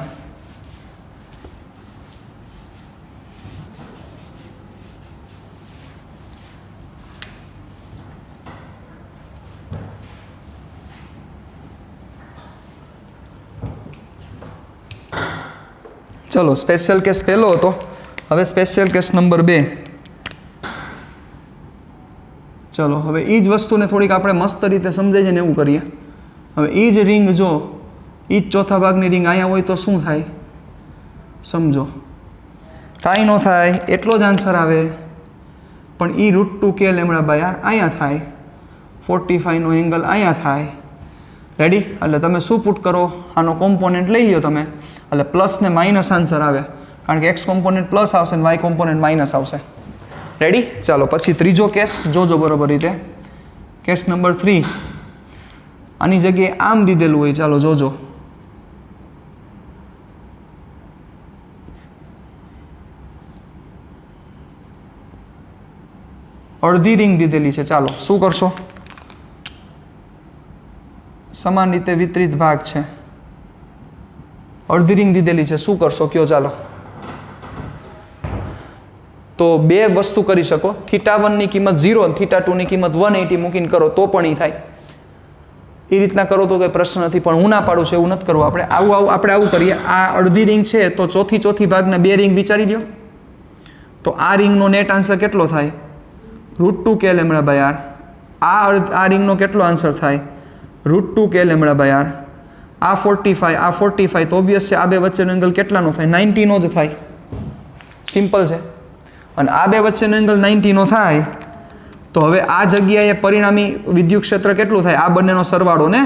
S1: ચલો, સ્પેશિયલ કેસ પહેલો હતો. હવે સ્પેશિયલ કેસ નંબર 2. ચલો હવે એ જ વસ્તુને થોડીક આપણે મસ્ત રીતે સમજાઈ જાય ને એવું કરીએ. હવે એ જ રિંગ જો એ જ ચોથા ભાગની રિંગ અહીંયા હોય તો શું થાય? સમજો, કાંઈ ન થાય, એટલો જ આન્સર આવે. પણ એ √2 k લેમ્બડા/r અહીંયા થાય. 45 નો એંગલ અહીંયા થાય. રેડી? એટલે તમે શું પુટ કરો? આનો કોમ્પોનેન્ટ લઈ લ્યો તમે, એટલે પ્લસ ને માઇનસ આન્સર આવે. કારણ કે x કોમ્પોનેન્ટ પ્લસ આવશે અને y કોમ્પોનેન્ટ માઇનસ આવશે. રેડી? ચાલો પછી ત્રીજો કેસ જોજો બરોબર રીતે. કેસ નંબર 3 આની જગ્યાએ આમ દીધેલું હોય. ચાલો જોજો. અડધી રિંગ દીધેલી છે. ચાલો શું કરશો? સમાન રીતે વિતરિત ભાગ છે. અડધી રિંગ દીધેલી છે. શું કરશો કયો? ચાલો તો બે વસ્તુ કરી શકો. θ1 ની કિંમત 0 અને θ2 ની કિંમત 180 મૂકીને કરો તો પણ એ થાય. એ રીતના કરો તો કંઈ પ્રશ્ન નથી, પણ હું ના પાડું છું એવું નથી કરવું. આપણે આવું કરીએ. આ અડધી રિંગ છે તો ચોથી ભાગના બે રિંગ વિચારી લ્યો. તો આ રિંગનો નેટ આન્સર કેટલો થાય? √2 k લેમ્બડા/r. આ રિંગનો કેટલો આન્સર થાય? √2 k લેમ્બડા/r. આ 45 તો ઓબ્વિયસ છે આ બે વચ્ચેનો એંગલ કેટલાનો થાય? 90 નો જ થાય. સિમ્પલ છે. અને આ બે વચ્ચેનો એંગલ 90 નો થાય તો હવે આ જગ્યાએ પરિણામી વિદ્યુત ક્ષેત્ર કેટલું થાય? આ બંનેનો સરવાળો ને.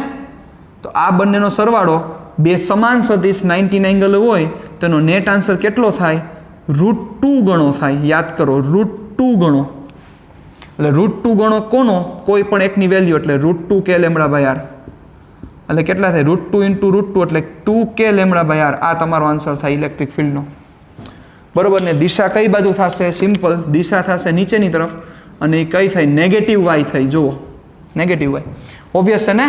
S1: તો આ બંનેનો સરવાળો બે સમાન સદિશ 90 ના એંગલ હોય તેનો નેટ આન્સર કેટલો થાય? √2 ગણો થાય. યાદ કરો, √2 ગણો. એટલે √2 ગણો કોનો? કોઈ પણ એકની વેલ્યુ, એટલે √2 k લેમ્બડા/r. એટલે કેટલા થાય? √2 × √2 એટલે 2 k લેમ્બડા/r. આ તમારો આન્સર થાય ઇલેક્ટ્રિક ફિલ્ડનો. બરોબર ને? દિશા કઈ બાજુ થશે? સિમ્પલ, દિશા થશે નીચેની તરફ. અને એ કઈ થાય? નેગેટિવ y થઈ. જુઓ, નેગેટિવ y. ઓબ્વિયસ છે ને?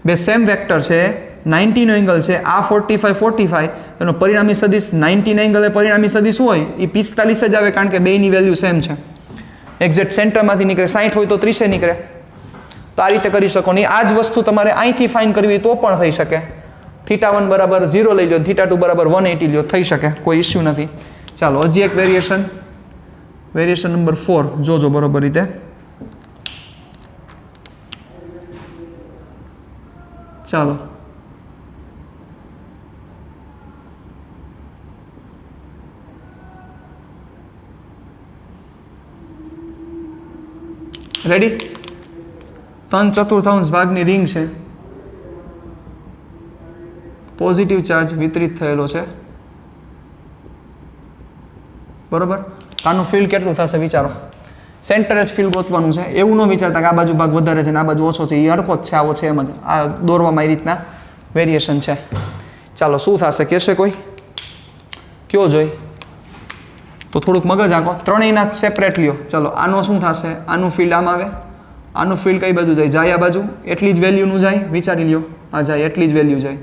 S1: બે સેમ વેક્ટર છે, 90 નો એંગલ છે. આ 45 એનો પરિણામી સદિશ 90 ના એંગલે પરિણામી સદિશ હોય એ 45 જ આવે, કારણ કે બેની વેલ્યુ સેમ છે. એક્ઝેક્ટ સેન્ટરમાંથી નીકળે. 60 હોય તો 30 નીકળે. તો આ રીતે કરી શકો. નહીં આ જ વસ્તુ તમારે અહીંથી ફાઇન કરવી તો પણ થઈ શકે. θ1 બરાબર 0 લઈ લો, θ2 બરાબર 180 લ્યો, થઈ શકે, કોઈ ઇસ્યુ નથી. ચાલો હજી એક વેરિએશન નંબર 4 જોજો બરોબર રીતે. ચાલો રેડી? 3/4 ભાગની રિંગ છે, પોઝિટિવ ચાર્જ વિતરિત થયેલો છે, બરોબર? આનું ફિલ્ડ કેટલું થશે વિચારો. સેન્ટર જ ફિલ્ડ ગોતવાનું છે, એવું ન વિચારતા કે આ બાજુ ભાગ વધારે છે ને આ બાજુ ઓછો છે, એ હરખો જ છે, આવો છે, એમ જ આ દોરવામાં એ રીતના વેરિએશન છે. ચાલો શું થશે કહેશે કોઈ? કયો જોઈ? તો થોડુંક મગજ આંકો, ત્રણેયના સેપરેટ લ્યો. ચલો આનો શું થશે? આનું ફિલ્ડ આમ આવે, આનું ફિલ્ડ કઈ બાજુ જાય? જાય આ બાજુ, એટલી જ વેલ્યુનું જાય, વિચારી લ્યો, આ જાય એટલી જ વેલ્યુ જાય.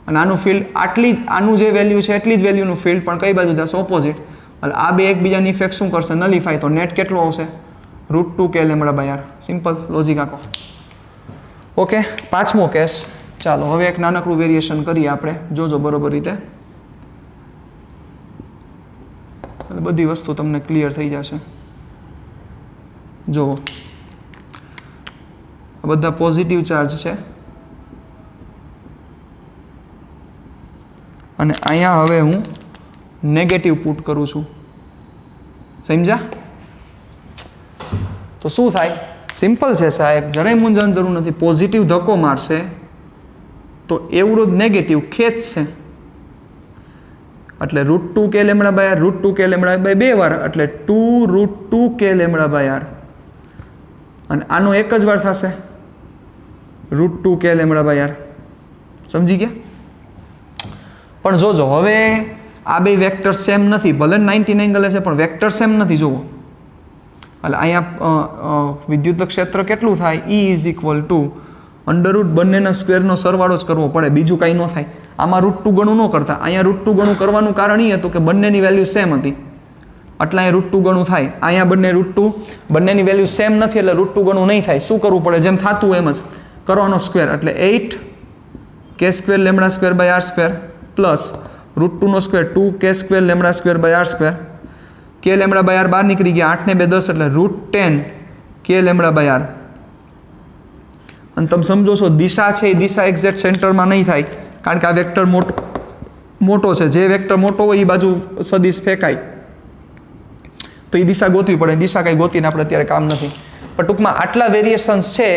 S1: અને આનું ફિલ્ડ આટલી જ, આનું જે વેલ્યુ છે એટલી જ વેલ્યુનું ફિલ્ડ પણ કઈ બાજુ જશે? ઓપોઝિટ. એટલે આ બે એકબીજાની ઇફેક્ટ શું કરશે? નલિફાય. તો નેટ કેટલું આવશે? √2 k/r. સિમ્પલ લોજિક આખો. ઓકે, પાંચમો કેસ. ચાલો હવે એક નાનકડું વેરિએશન કરીએ આપણે, જોજો બરોબર રીતે, એટલે બધી વસ્તુ તમને ક્લિયર થઈ જશે. જુઓ, બધા પોઝિટિવ ચાર્જ છે અને અહીંયા હવે હું નેગેટિવ પુટ કરું છું. સમજ્યા? તો શું થાય? સિમ્પલ છે સાહેબ, જરાય મૂંઝાણ જરૂર નથી. પોઝિટિવ ધક્કો મારશે તો એવડું જ નેગેટિવ ખેંચશે, એટલે √2 k/r, √2 k/r બે વાર, એટલે 2 √2 k/r. અને આનો એક જ વાર થશે, √2 k/r. સમજી ગયા? પણ જોજો હવે આ બે વેક્ટર સેમ નથી, ભલે 90 એંગલે છે પણ વેક્ટર સેમ નથી. જુઓ, એટલે અહીંયા વિદ્યુત ક્ષેત્ર કેટલું થાય? E = બંનેના સ્ક્વેરનો સરવાળો જ કરવો પડે, બીજું કાંઈ ન થાય. આમાં √2 ગણું ન કરતા, અહીંયા √2 ગણું કરવાનું કારણ એ હતું કે બંનેની વેલ્યુ સેમ હતી, એટલે અહીંયા √2 ગણું થાય. અહીંયા બંનેની વેલ્યુ સેમ નથી એટલે √2 ગણું નહીં થાય. શું કરવું પડે? જેમ થતું એમ જ કરવાનો સ્ક્વેર, એટલે 8 k²λ²/r² પ્લસ √2 નો સ્ક્વેર 2k²λ²/r². k/r બહાર નીકળી ગયા, 8 ને 2 10, એટલે √10 k/r. અને તમે સમજો છો દિશા છે એ દિશા એક્ઝેક્ટ સેન્ટરમાં નહીં થાય, કારણ કે આ વેક્ટર મોટો છે. જે વેક્ટર મોટો હોય એ બાજુ સદિશ ફેંકાય, તો એ દિશા ગોતવી પડે. દિશા કંઈ ગોતીને આપણે અત્યારે કામ નથી. પણ ટૂંકમાં આટલા વેરિએશન્સ છે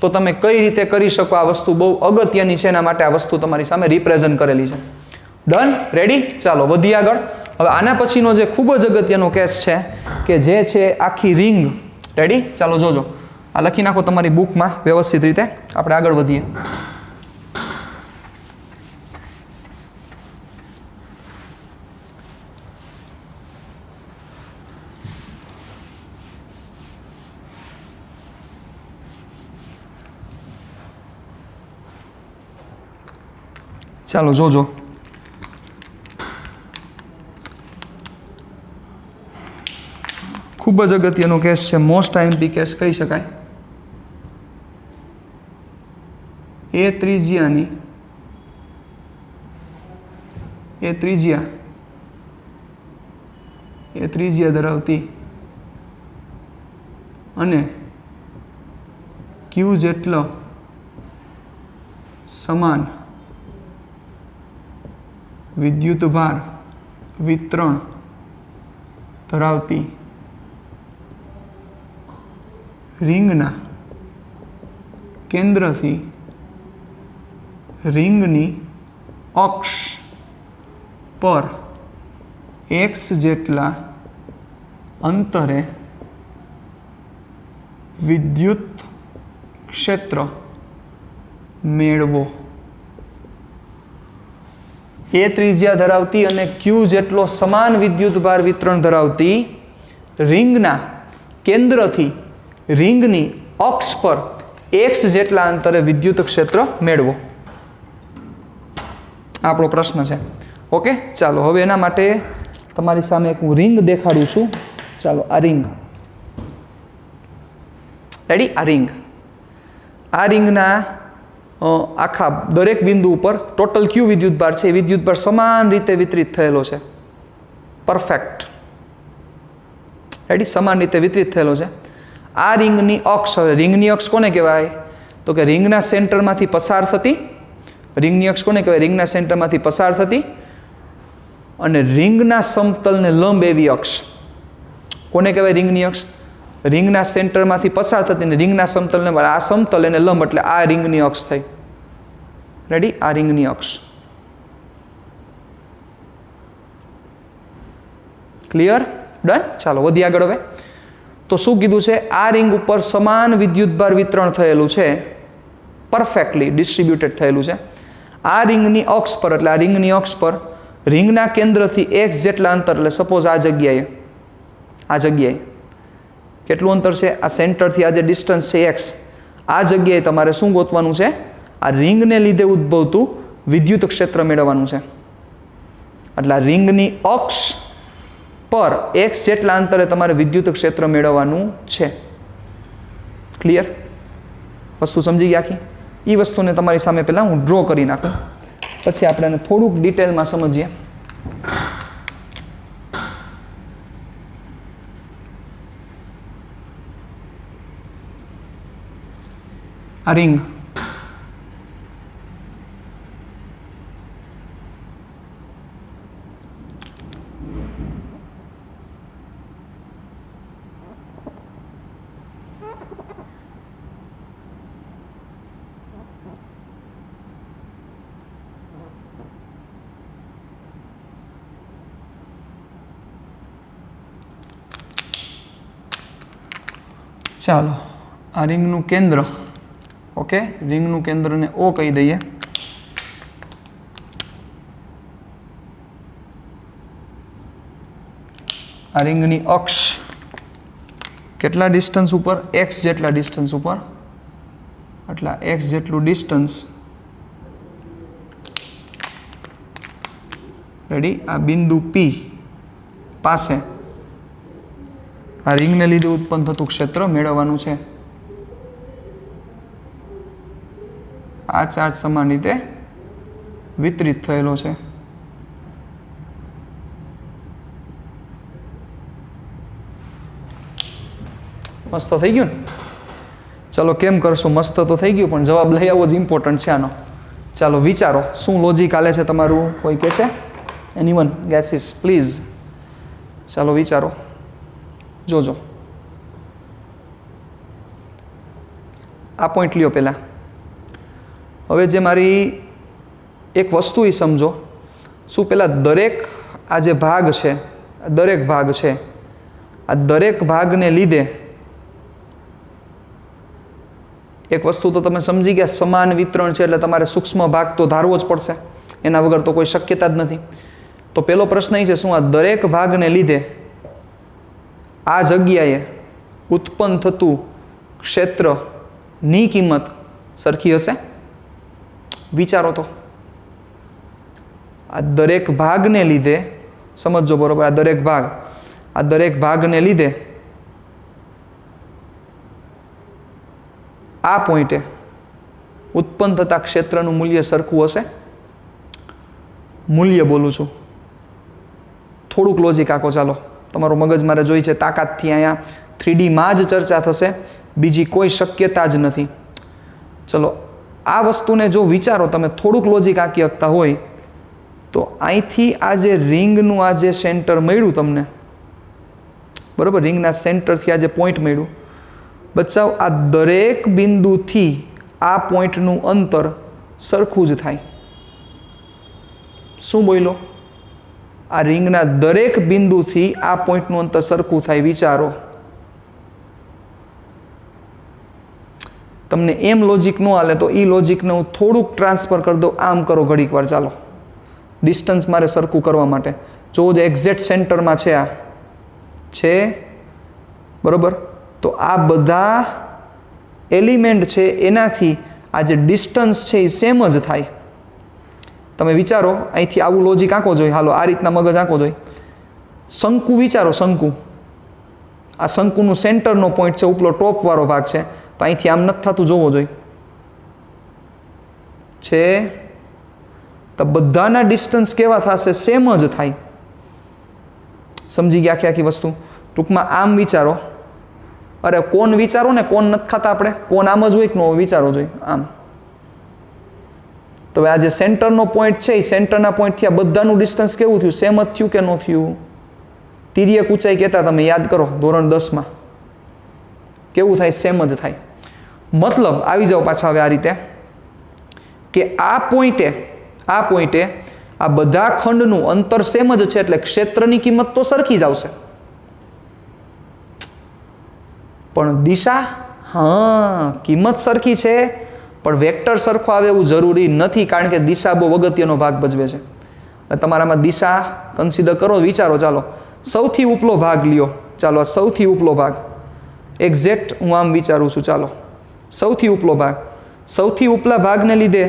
S1: તો તમે કઈ રીતે કરી શકો આ વસ્તુ બહુ અગત્યની છે, એના માટે આ વસ્તુ તમારી સામે રિપ્રેઝન્ટ કરેલી છે. ડન? રેડી? ચાલો વધીએ આગળ. હવે આના પછીનો જે ખૂબ જ અગત્યનો કેસ છે કે જે છે આખી રિંગ. રેડી? ચાલો જોજો, આ લખી નાખો તમારી બુકમાં વ્યવસ્થિત રીતે, આપણે આગળ વધીએ. ચાલો જોજો, ખૂબ જ અગત્યનો કેસ છે, મોસ્ટ આઈએમપી કેસ કહી શકાય. એ ત્રિજ્યા ધરાવતી અને ક્યુ જેટલો સમાન વિદ્યુત ભાર વિતરણ ધરાવતી રિંગના કેન્દ્રથી રિંગની અક્ષ પર x જેટલા અંતરે વિદ્યુત ક્ષેત્ર મેળવો. એ ત્રિજ્યા ધરાવતી અને ક્યુ જેટલો સમાન વિદ્યુત ભાર વિતરણ ધરાવતી રિંગના કેન્દ્રથી રિંગની અક્ષ પર x જેટલા અંતરે વિદ્યુત ક્ષેત્ર મેળવો. આપણો પ્રશ્ન છે. ઓકે, ચાલો હવે એના માટે તમારી સામે એક હું રિંગ દેખાડું છું. ચાલો આ રિંગ. રેડી? આ રિંગ, આ રિંગના આખા દરેક બિંદુ ઉપર ટોટલ ક્યુ વિદ્યુત ભાર છે એ વિદ્યુત ભાર સમાન રીતે વિતરિત થયેલો છે. પરફેક્ટ. રેડી? સમાન રીતે વિતરિત થયેલો છે. આ રિંગની અક્ષ, હવે રિંગની અક્ષ કોને કહેવાય? તો કે રિંગના સેન્ટરમાંથી પસાર થતી, રિંગની અક્ષ કોને કહેવાય? રિંગના સેન્ટરમાંથી પસાર થતી અને રિંગના સમતલને લંબ એવી અક્ષ કોને કહેવાય? રિંગની અક્ષ. रिंगना सेंटरमांथी पसार थती ने रिंगना समतलने आ समतल एने लंब एटले आ रिंगनी अक्ष थई। रेडी? आ रिंगनी अक्ष। क्लियर? डन? चालो वधी आगळ हवे। तो शुं कीधुं छे? आ रिंग उपर समान विद्युतभार वितरण थयेलुं छे, परफेक्टली डिस्ट्रीब्यूटेड थयेलुं छे। आ रिंगनी अक्ष पर एटले आ रिंगनी अक्ष पर रिंगना केंद्रथी एक्स जेटला अंतर एटले सपोज आ जग्याए કેટલું અંતર છે? આ સેન્ટરથી આ જે ડિસ્ટન્સ છે એક્સ, આ જગ્યાએ તમારે શું ગોતવાનું છે? આ રિંગને લીધે ઉદ્ભવતું વિદ્યુત ક્ષેત્ર મેળવવાનું છે। એટલે આ રિંગની અક્ષ પર એક્સ જેટલા અંતરે તમારે વિદ્યુત ક્ષેત્ર મેળવવાનું છે। ક્લિયર? વસ્તુ સમજી ગયા આખી? એ વસ્તુને તમારી સામે પહેલાં હું ડ્રો કરી નાખું, પછી આપણે એને થોડુંક ડિટેલમાં સમજીએ। આ રિંગ ચાલો આ રિંગનું કેન્દ્ર, ઓકે, રિંગનું કેન્દ્રને ઓ કહી દઈએ। આ રિંગની અક્ષ કેટલા ડિસ્ટન્સ ઉપર? એક્સ જેટલા ડિસ્ટન્સ ઉપર, એટલે એક્સ જેટલું ડિસ્ટન્સ। રેડી? આ બિંદુ પી પાસે આ રિંગને લીધે ઉત્પન્ન થતું ક્ષેત્ર મેળવવાનું છે। આ ચાર્જ સમાન રીતે વિતરિત થયેલો છે। મસ્ત થઈ ગયું ને? ચાલો કેમ કરશું? મસ્ત તો થઈ ગયું, પણ જવાબ લઈ આવવો જ ઇમ્પોર્ટન્ટ છે આનો। ચાલો વિચારો, શું લોજિક હાલે છે તમારું? કોઈ કહે છે? Anyone gases please? ચાલો વિચારો, જોજો। આ પોઈન્ટ લ્યો પહેલાં। હવે જે મારી એક વસ્તુ એ સમજો, શું પહેલાં દરેક આ જે ભાગ છે, દરેક ભાગ છે, આ દરેક ભાગને લીધે એક વસ્તુ તો તમે સમજી ગયા, સમાન વિતરણ છે એટલે તમારે સૂક્ષ્મ ભાગ તો ધારવો જ પડશે, એના વગર તો કોઈ શક્યતા જ નથી। તો પહેલો પ્રશ્ન એ છે, શું આ દરેક ભાગને લીધે આ જગ્યાએ ઉત્પન્ન થતું ક્ષેત્રની કિંમત સરખી હશે? વિચારો તો। આ દરેક ભાગને લીધે, સમજો બરોબર, આ દરેક ભાગને લીધે આ પોઈન્ટે ઉત્પન્ન થતા ક્ષેત્રનું મૂલ્ય સરખું હશે? મૂલ્ય બોલું છું, થોડુંક લોજિક આખો, ચાલો તમારું મગજ મારે જોઈ છે તાકાતથી, અહીંયા 3Dમાં જ ચર્ચા થશે, બીજી કોઈ શક્યતા જ નથી। ચલો આ વસ્તુને જો વિચારો તમે, થોડુંક લોજિક આંકી શકતા હોય તો અહીંથી આ જે રિંગનું આ જે સેન્ટર મળ્યું તમને, બરાબર, રિંગના સેન્ટરથી આ જે પોઈન્ટ મળ્યું, બચ્ચાઓ આ દરેક બિંદુથી આ પોઈન્ટનું અંતર સરખું જ થાય। શું બોલ્યો? આ રિંગના દરેક બિંદુથી આ પોઈન્ટનું અંતર સરખું થાય। વિચારો, તમને એમ લોજિક ન હાલે તો એ લોજિકને હું થોડુંક ટ્રાન્સફર કરી દઉં, આમ કરો ઘડીક વાર, ચાલો ડિસ્ટન્સ મારે સરખું કરવા માટે। જો એક્ઝેક્ટ સેન્ટરમાં છે, આ છે બરાબર, તો આ બધા એલિમેન્ટ છે એનાથી આ જે ડિસ્ટન્સ છે એ સેમ જ થાય। તમે વિચારો, અહીંથી આવું લોજિક આંકો જોઈએ, હાલો આ રીતના મગજ આંકો જોઈએ। શંકુ વિચારો, શંકુ, આ શંકુનું સેન્ટરનો પોઈન્ટ છે, ઉપલો ટોપવાળો ભાગ છે, તો અહીંથી આમ નથી થતું, જોવો જોઈએ છે, તો બધાના ડિસ્ટન્સ કેવા થશે? સેમ જ થાય। સમજી ગયા આખી વસ્તુ? ટૂંકમાં આમ વિચારો, અરે કોણ વિચારો ને, કોણ નથી ખાતા આપણે, કોણ આમ જ હોય કે ન હોય? વિચારો જોઈએ આમ। તો આ જે સેન્ટરનો પોઈન્ટ છે, એ સેન્ટરના પોઈન્ટથી આ બધાનું ડિસ્ટન્સ કેવું થયું? સેમ જ થયું કે ન થયું? તિર્યક ઊંચાઈ કહેતા, તમે યાદ કરો ધોરણ 10માં, કેવું થાય? સેમ જ થાય. મતલબ આવી જાઓ પાછા હવે આ રીતે કે આ પોઈન્ટે આ બધા ખંડનું અંતર સેમ જ છે એટલે ક્ષેત્રની કિંમત તો સરખી જ આવશે, પણ દિશા કિંમત સરખી છે પણ વેક્ટર સરખો આવે એવું જરૂરી નથી, કારણ કે દિશા બહુ અગત્યનો ભાગ ભજવે છે. તમારામાં દિશા કન્સિડર કરો, વિચારો. ચાલો સૌથી ઉપલો ભાગ લ્યો. ચાલો સૌથી ઉપલો ભાગ એક્ઝેક્ટ હું આમ વિચારું છું. ચાલો સૌથી ઉપલા ભાગને લીધે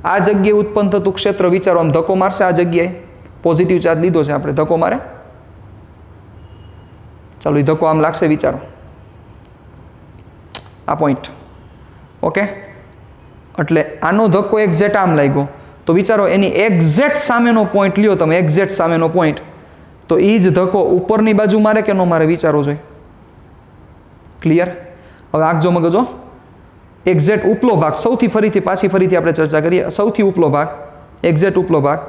S1: આ જગ્યાએ ઉત્પન્ન થતું ક્ષેત્ર વિચારો. આમ ધક્કો મારશે આ જગ્યાએ, પોઝિટિવ ચાર્જ લીધો છે આપણે, ધક્કો મારે, ચાલો એ ધક્કો આમ લાગશે, વિચારો આ પોઈન્ટ. ઓકે, એટલે આનો ધક્કો એક્ઝેક્ટ આમ લાગ્યો તો વિચારો એની એક્ઝેક્ટ સામેનો પોઈન્ટ લ્યો તમે, એક્ઝેક્ટ સામેનો પોઈન્ટ, તો એ જ ધક્કો ઉપરની બાજુ મારે કે ન મારે? વિચારો જોઈએ. ક્લિયર? હવે આંખજો મગજો. એક્ઝેક્ટ ઉપલો ભાગ ફરીથી આપણે ચર્ચા કરીએ. સૌથી ઉપલો ભાગ, એક્ઝેક્ટ ઉપલો ભાગ,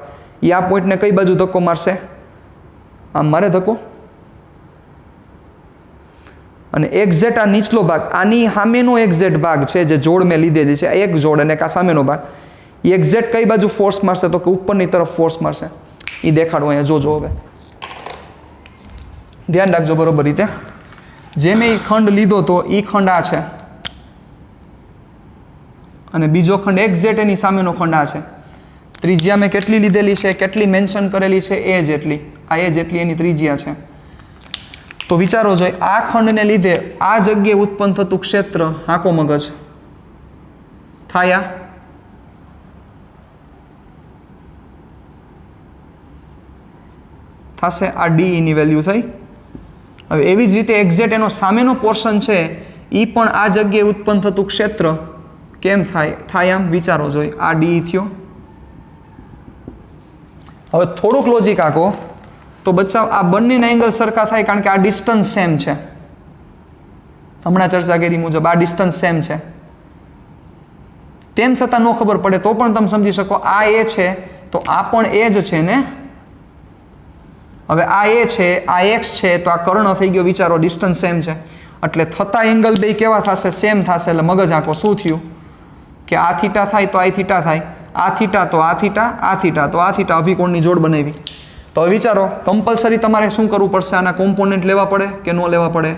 S1: એ આ પોઈન્ટને કઈ બાજુ ધક્કો મારશે? આમ મારે ધક્કો. અને એક્ઝેક્ટ આ નીચલો ભાગ, આની સામેનો એક્ઝેક્ટ ભાગ છે જે જોડ મેં લીધેલી છે, એક જોડ અને આ સામેનો ભાગ, એ એક્ઝેક્ટ કઈ બાજુ ફોર્સ મારશે? તો કે ઉપરની તરફ ફોર્સ મારશે. એ દેખાડો અહીંયા, જોજો. હવે ધ્યાન રાખજો બરોબર રીતે. જે મેં એ ખંડ લીધો તો એ ખંડ આ છે અને બીજો ખંડ એક્ઝેક્ટ એની સામેનો ખંડ આ છે. ત્રિજ્યા મેં કેટલી લીધેલી છે, કેટલી મેન્શન કરેલી છે? એ જેટલી. આ એ જેટલી એની ત્રિજ્યા છે. તો વિચારો જોઈએ, આ ખંડને લીધે આ જગ્યાએ ઉત્પન્ન થતું ક્ષેત્ર, હાંકો મગજ, થાય થશે આ ડી ની વેલ્યુ થઈ. હવે એવી જ રીતે એક્ઝેક્ટ એનો સામેનો પોર્શન છે એ પણ આ જગ્યાએ ઉત્પન્ન થતું ક્ષેત્ર કેમ થાય આમ વિચારો જોઈએ. આ ડી થયો. હવે થોડુંક લોજિક આખો તો બચ્ચા આ બંનેના એંગલ સરખા થાય, કારણ કે આ ડિસ્ટન્સ સેમ છે. હમણાં ચર્ચા કરી મુજબ આ ડિસ્ટન્સ સેમ છે. તેમ છતાં ન ખબર પડે તો પણ તમે સમજી શકો આ એ છે તો આ પણ એ જ છે ને. હવે આ એ છે, આ એક્સ છે, તો આ કર્ણ થઈ ગયો. વિચારો ડિસ્ટન્સ સેમ છે એટલે થતા એંગલ બે કેવા થશે? સેમ થશે. એટલે મગજ આંકો શું થયું કે આ થીટા થાય તો આ થીટા થાય, આ થીટા તો આ થીટા, આ થીટા તો આ થીટા, અભિકોણની જોડ બનાવી. તો હવે વિચારો કમ્પલસરી તમારે શું કરવું પડશે? આના કોમ્પોનન્ટ લેવા પડે કે ન લેવા પડે?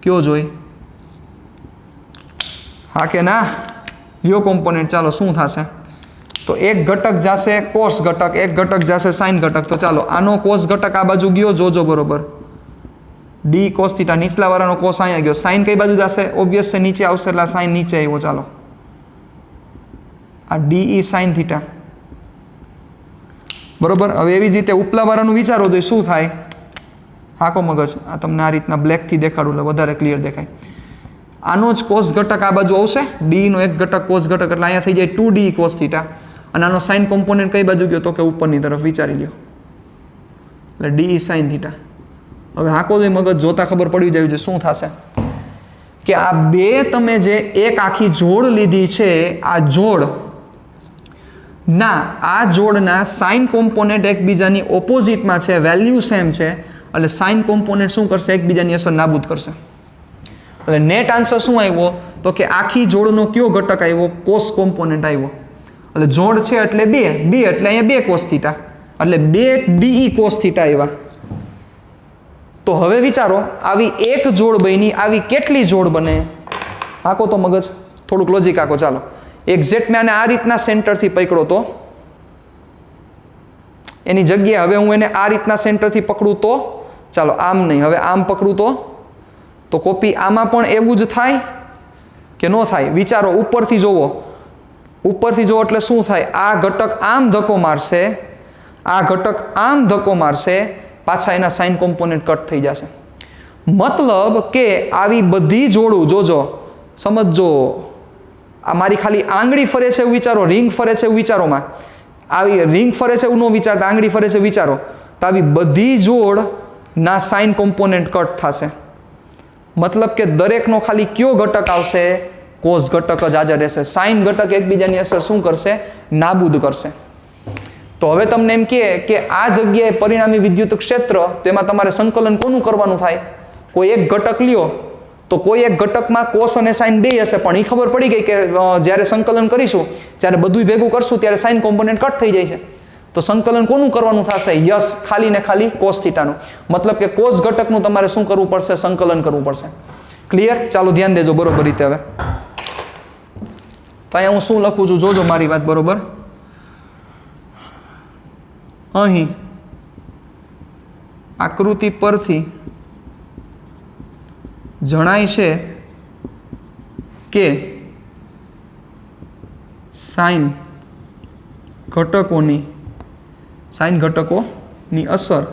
S1: કયો જોઈ? હા કે ના? લ્યો કોમ્પોનન્ટ. ચાલો શું થશે? તો એક ઘટક જશે કોસ ઘટક, એક ઘટક જશે સાઇન ઘટક. તો ચાલો આનો કોસ ઘટક આ બાજુ ગયો, જોજો બરોબર, ડી કોસ થીટા. નીચલા વાળાનો કોસ અહીંયા ગયો. સાઇન કઈ બાજુ જશે? ઓબ્વિયસ છે નીચે આવશે એટલે સાઇન નીચે આવ્યો. ચાલો આ ડીઈ સાઇન થીટા બરોબર. હવે એવી જ રીતે ઉપલા વાળાનું વિચારો તો શું થાય? હાકો મગજ. આ તમને આ રીતના બ્લેકથી દેખાડું એટલે વધારે ક્લિયર દેખાય. આનો જ કોસ ઘટક આ બાજુ આવશે, ડીનો એક ઘટક કોસ ઘટક, એટલે અહીંયા થઈ જાય 2D કોસ થીટા. અને આનો સાઇન કોમ્પોનન્ટ કઈ બાજુ ગયો? તો કે ઉપરની તરફ. વિચારી લ્યો એટલે ડીઈ સાઇન થીટા. હવે હાકો જો મગજ જોતા ખબર પડી જાય છે શું થશે કે આ બે તમે જે એક આખી જોડ લીધી છે, આ જોડ ના આ જોડના સાઇન કોમ્પોનન્ટ એકબીજાની ઓપોઝિટમાં છે, વેલ્યુ સેમ છે, એટલે સાઇન કોમ્પોનન્ટ શું કરશે? એકબીજાની અસર નાબૂદ કરશે. એટલે નેટ આન્સર શું આવ્યો? તો કે આખી જોડનો કયો ઘટક આવ્યો? કોસ કોમ્પોનન્ટ આવ્યો. એટલે જોડ છે એટલે બે એટલે અહીંયા બે કોસ થીટા, એટલે બે ડીઈ કોસ થીટા આવ્યા. તો હવે વિચારો આવી એક જોડ બની, આવી કેટલી જોડ બને? આકો તો મગજ, થોડુંક લોજિક આકો. ચાલો એક્ઝેક્ટ મેં આને આ રીતના સેન્ટરથી પકડો તો એની જગ્યાએ હવે હું એને આ રીતના સેન્ટરથી પકડું તો ચાલો આમ નહીં, હવે આમ પકડું તો કોપી આમાં પણ એવું જ થાય કે ન થાય? વિચારો ઉપરથી જોવો, ઉપરથી જોવો એટલે શું થાય? આ ઘટક આમ ધક્કો મારશે, આ ઘટક આમ ધક્કો મારશે, પાછા એના સાઇન કોમ્પોનન્ટ કટ થઈ જશે. મતલબ કે આવી બધી જોડું જોજો, સમજો. આ મારી ખાલી આંગળી ફરે છે એવું વિચારો, રિંગ ફરે છે એવું વિચારોમાં. આવી રિંગ ફરે છે એવું ન વિચારતા, આંગળી ફરે છે વિચારો. તો આવી બધી જોડના સાઇન કોમ્પોનન્ટ કટ થશે. મતલબ કે દરેકનો ખાલી કયો ઘટક આવશે? કોસ ઘટક જ હાજર રહેશે. સાઇન ઘટક એકબીજાની અસર શું કરશે? નાબૂદ કરશે. તો હવે તમને એમ કહે કે આ જગ્યાએ પરિણામી વિદ્યુત ક્ષેત્ર, તો એમાં તમારે સંકલન કોનું કરવાનું થાય? કોઈ એક ઘટક લ્યો તો કોઈ એક ઘટકમાં કોસ અને સાઇન બે હશે, પણ એ ખબર પડી ગઈ કે જ્યારે સંકલન કરીશું, જ્યારે બધું ભેગું કરશું ત્યારે સાઇન કોમ્પોનન્ટ કટ થઈ જાય છે. તો સંકલન કોનું કરવાનું થશે? યસ, ખાલી ને ખાલી કોસ થીટાનું. મતલબ કે કોસ ઘટકનું તમારે શું કરવું પડશે? સંકલન કરવું પડશે. ક્લિયર? ચાલો ધ્યાન દેજો બરોબર રીતે. હવે તો અહીંયા હું શું લખું છું જોજો મારી વાત બરોબર. અહીં આકૃતિ પરથી જણાય છે કે સાઇન ઘટકોની અસર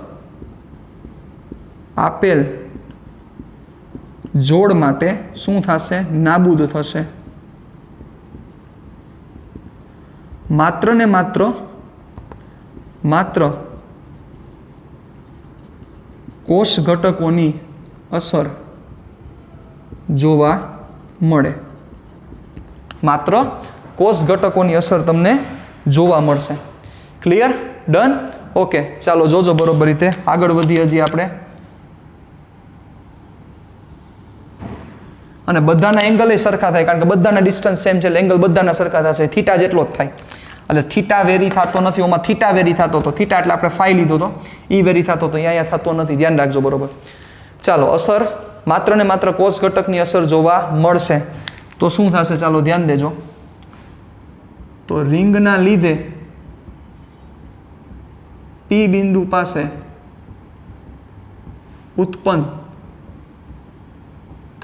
S1: આપેલ જોડ માટે શું થશે? નાબૂદ થશે. માત્ર ને માત્ર કોષ ઘટકોની અસર જોવા મળે. માત્ર કોષ ઘટકોની અસર તમને જોવા મળશે. ક્લિયર? ડન? ઓકે, ચાલો જોજો બરોબર રીતે. આગળ વધી હજી આપણે. અને બધાના એંગલ સરખા થાય, કારણ કે બધાના ડિસ્ટન્સ સેમ છે એટલે એંગલ બધાના સરખા થશે. થીટા જેટલો જ થાય. એટલે થીટા વેરી થતો નથી. ઓમાં થીટા વેરી થતો હતો. થીટા એટલે આપણે ફાઈ લીધો હતો. ઈ વેરી થતો હતો. અહીંયા થતો નથી. ધ્યાન રાખજો બરોબર. ચાલો, અસર માત્ર ને માત્ર કોષ ઘટકની અસર જોવા મળશે. તો શું થશે? ચાલો ધ્યાન દેજો. તો રિંગના લીધે પી બિંદુ પાસે ઉત્પન્ન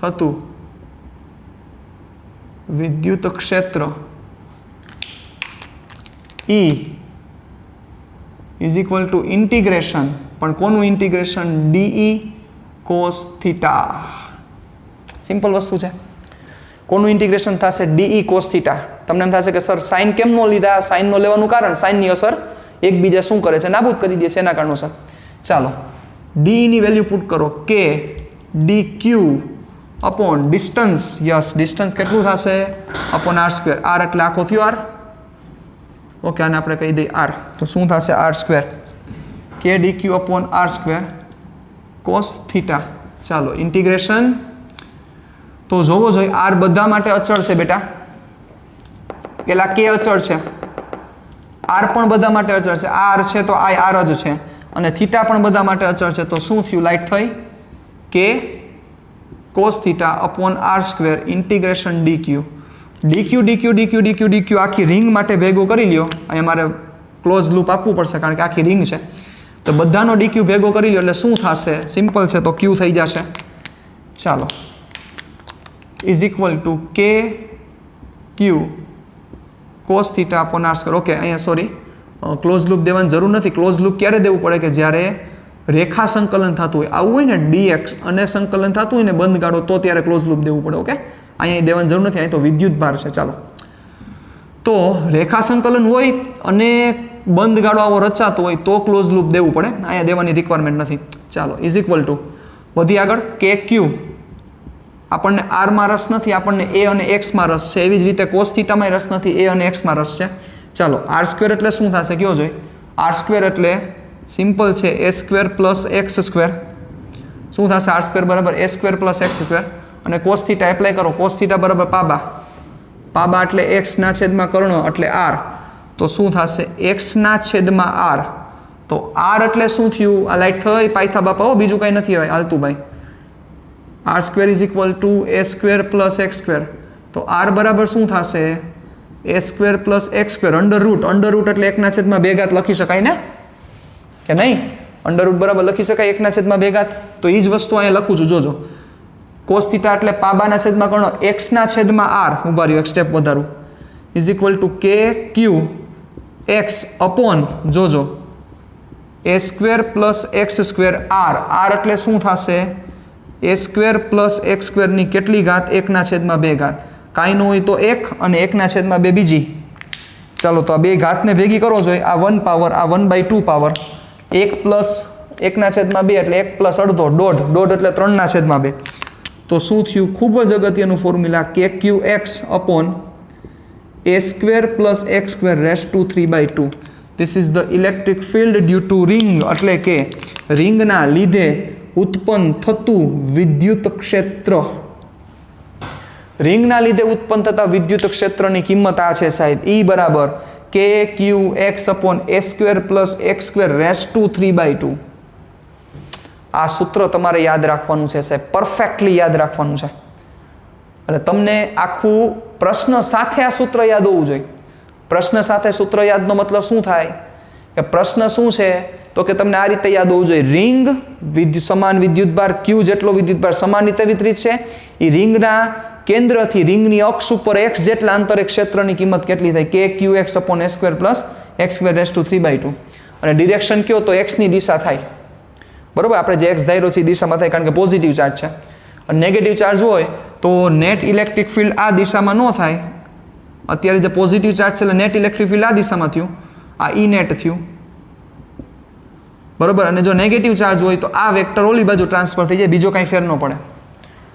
S1: થતું વિદ્યુત ક્ષેત્ર E is equal two integration, પણ કોનું integration? DE cos theta. Simple વસ્તુ છે. કોનું ઇન્ટિગ્રેશન થશે? DE cos theta. તમને એમ થશે કે સર સાઇન કેમ નો લીધા? સાઇન નો લેવાનું કારણ સાઇનની અસર એકબીજા શું કરે છે? નાબૂદ કરી દે છે, એના કારણોસર. ચાલો, DE ની વેલ્યુ પુટ કરો કે DQ upon distance. Yes, distance કેટલું થશે? Upon R square. R એટલે આખો થયો R. ઓકે, આને આપણે કહી દઈએ R. તો શું થશે? R સ્ક્વેર કે DQ upon R square cos theta. ચાલો, ઇન્ટિગ્રેશન. તો જોવો જોઈએ R બધા માટે અચળ છે બેટા. પેલા K અચળ છે, R પણ બધા માટે અચળ છે. R છે તો આ R જ છે, અને થીટા પણ બધા માટે અચળ છે. તો શું થયું? લાઈટ થઈ કે cos theta upon R square integration DQ. DQ આખી રિંગ માટે ભેગું કરી લ્યો. અહીંયા મારે ક્લોઝ લૂપ આપવું પડશે કારણ કે આખી રિંગ છે. તો બધાનો DQ ભેગો કરી લ્યો એટલે શું થશે? સિમ્પલ છે, તો Q થઈ જશે. ચાલો, is equal to K Q cos theta upon R square. Okay, અહીંયા સોરી, ક્લોઝ લૂપ દેવાની જરૂર નથી. ક્લોઝ લૂપ ક્યારે દેવું પડે? કે જ્યારે રેખા સંકલન થતું હોય, આવું હોય ને DX અને સંકલન થતું હોય ને બંધ ગાળો, તો ત્યારે ક્લોઝ લૂપ દેવું પડે. ઓકે, અહીંયા દેવાની જરૂર નથી. અહીં તો વિદ્યુત ભાર છે. ચાલો, તો રેખા સંકલન હોય અને બંધ ગાળો આવો રચાતો હોય તો ક્લોઝ લૂપ દેવું પડે. અહીંયા દેવાની રિક્વાયરમેન્ટ નથી. ચાલો, ઇઝ ઇક્વલ ટુ વધી આગળ કે ક્યુ. આપણને R માં રસ નથી, આપણને A અને X માં રસ છે. એવી જ રીતે કોસ થીટામાં રસ નથી, A અને X માં રસ છે. ચાલો, R સ્ક્વેર એટલે શું થશે? કયો જોઈ. R સ્ક્વેર એટલે સિમ્પલ છે A square plus X square. શું થશે? R સ્ક્વેર બરાબર A square plus X square. અને કોસ થીટા એપ્લાય કરો. કોસ થીટા બરાબર પાબા. પાબા એટલે X ના છેદમાં કર્ણ એટલે R. તો શું થશે? X ના છેદમાં R. તો R એટલે શું થયું? આ લાઈટ થઈ પાયથા બાપા. બીજું કંઈ નથી હોય હાલતું ભાઈ. R square is equal two A square plus X square. તો R બરાબર શું થશે? A square plus X square under route. Under route એટલે 1/2 લખી શકાય ને, કે નહીં? અંડર રૂટ બરાબર લખી શકાય 1/2. તો એ જ વસ્તુ અહીંયા લખું છું, જોજો. કોસ થીટા એટલે પાબાના છેદમાં કર્ણ X ના છેદમાં R. ઉભા રહ્યો, એક સ્ટેપ વધારું. Is equal to K Q X upon, જોજો, A square plus X square R. R એટલે શું થશે? A સ્ક્વેર પ્લસ X સ્ક્વેરની કેટલી ઘાત? 1/2. કાંઈ ન હોય તો 1 અને 1/2 બીજી. ચાલો, તો આ બે ઘાતને ભેગી કરો જોઈએ. આ 1 પાવર, આ 1/2 પાવર. 1 પ્લસ 1/2 એટલે 1 પ્લસ અડધો, દોઢ એટલે 3/2. તો શું થયું? ખૂબ જ અગત્યનું formula K Q X upon A square plus X square raise to 3/2. This is the electric field due to ring. એટલે કે રિંગના લીધે ઉત્પન્ન થતું વિદ્યુત ક્ષેત્ર. રિંગના લીધે ઉત્પન્ન થતા વિદ્યુત ક્ષેત્રની કિંમત આ છે સાહેબ, E બરાબર KQX/A² plus X² raise to 3/2. આ સૂત્ર તમારે યાદ રાખવાનું છે સાહેબ, પરફેક્ટલી યાદ રાખવાનું છે. એટલે તમને આખું પ્રશ્ન સાથે આ સૂત્ર યાદ હોવું જોઈએ. પ્રશ્ન સાથે સૂત્ર યાદનો મતલબ શું થાય કે પ્રશ્ન શું છે તો કે તમને આ રીતે યાદ હોવું જોઈએ. રિંગ સમાન વિદ્યુતભાર Q જેટલો વિદ્યુતભાર સમાન રીતે વિતરિત છે. એ રિંગના કેન્દ્રથી રિંગની અક્ષ ઉપર x જેટલા અંતરે ક્ષેત્રની કિંમત કેટલી થાય? KQX/A² plus X² raise to 3/2. અને ડિરેક્શન કયો તો x ની દિશા થાય. બરોબર, આપણે જે x ધાર્યો છે એ દિશામાં થાય, કારણ કે પોઝિટિવ ચાર્જ છે. અને નેગેટિવ ચાર્જ હોય તો નેટ ઇલેક્ટ્રિક ફિલ્ડ આ દિશામાં ન થાય. અત્યારે જે પોઝિટિવ ચાર્જ છે એટલે નેટ ઇલેક્ટ્રિક ફિલ્ડ આ દિશામાં થયું, આ E નેટ થયું. બરોબર, અને જો નેગેટિવ ચાર્જ હોય તો આ વેક્ટર ઓલી બાજુ ટ્રાન્સફર થઈ જાય, બીજો કાંઈ ફેર ન પડે.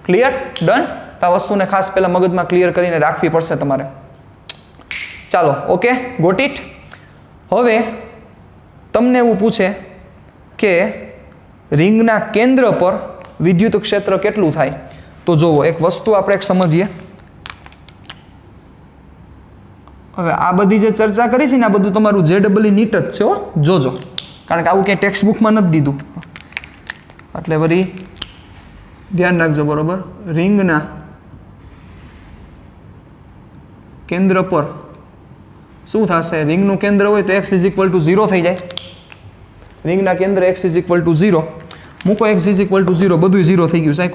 S1: ક્લિયર? ડન? તો આ વસ્તુને ખાસ પહેલાં મગજમાં ક્લિયર કરીને રાખવી પડશે તમારે. ચાલો, ઓકે, ગોટ ઇટ. હવે તમને એવું પૂછે કે રિંગના કેન્દ્ર પર વિદ્યુત ક્ષેત્ર કેટલું થાય? તો જોવો, એક વસ્તુ આપણે સમજીએ. હવે આ બધી જે ચર્ચા કરી છે ને, આ બધું તમારું JEE નીટ જ છે, હો, જોજો. કારણ કે આવું ક્યાંય ટેક્સ્ટ બુકમાં નથી દીધું, એટલે વળી ધ્યાન રાખજો. બરોબર, રિંગના કેન્દ્ર પર શું થશે? રિંગનું કેન્દ્ર હોય તો x = 0 થઈ જાય. રિંગના કેન્દ્ર x = 0 મૂકો, x = 0, બધું 0 થઈ ગયું સાહેબ.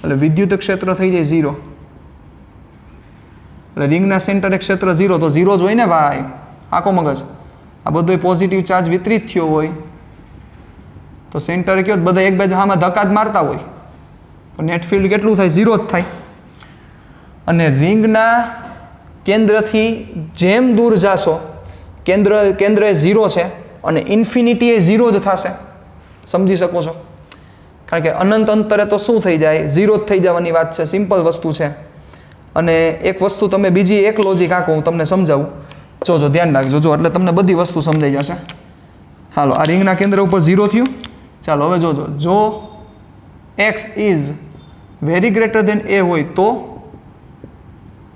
S1: એટલે વિદ્યુત ક્ષેત્ર થઈ જાય 0. એટલે રિંગના સેન્ટરે ક્ષેત્ર 0, તો 0 જ હોય ને ભાઈ, આખો મગજ. આ બધો પોઝિટિવ ચાર્જ વિતરિત થયો હોય તો સેન્ટરે કયો બધા એક બાજુ આમાં ધક્કા જ મારતા હોય તો નેટ ફિલ્ડ કેટલું થાય? 0 જ થાય. અને રિંગના કેન્દ્રથી જેમ દૂર જાશો, કેન્દ્ર એ 0 છે અને ઇન્ફિનિટી એ 0 જ થશે. સમજી શકો છો? કારણ કે અનંત અંતરે તો શું થઈ જાય? 0 જ થઈ જવાની વાત છે. સિમ્પલ વસ્તુ છે. અને એક વસ્તુ તમે બીજી એક લોજિક આંકો, હું તમને સમજાવું. જોજો, ધ્યાન રાખજો, જો એટલે તમને બધી વસ્તુ સમજાઈ જશે. હાલો, આ રિંગના કેન્દ્ર ઉપર 0 થયું. ચાલો હવે જોજો, જો x is very greater than a હોય તો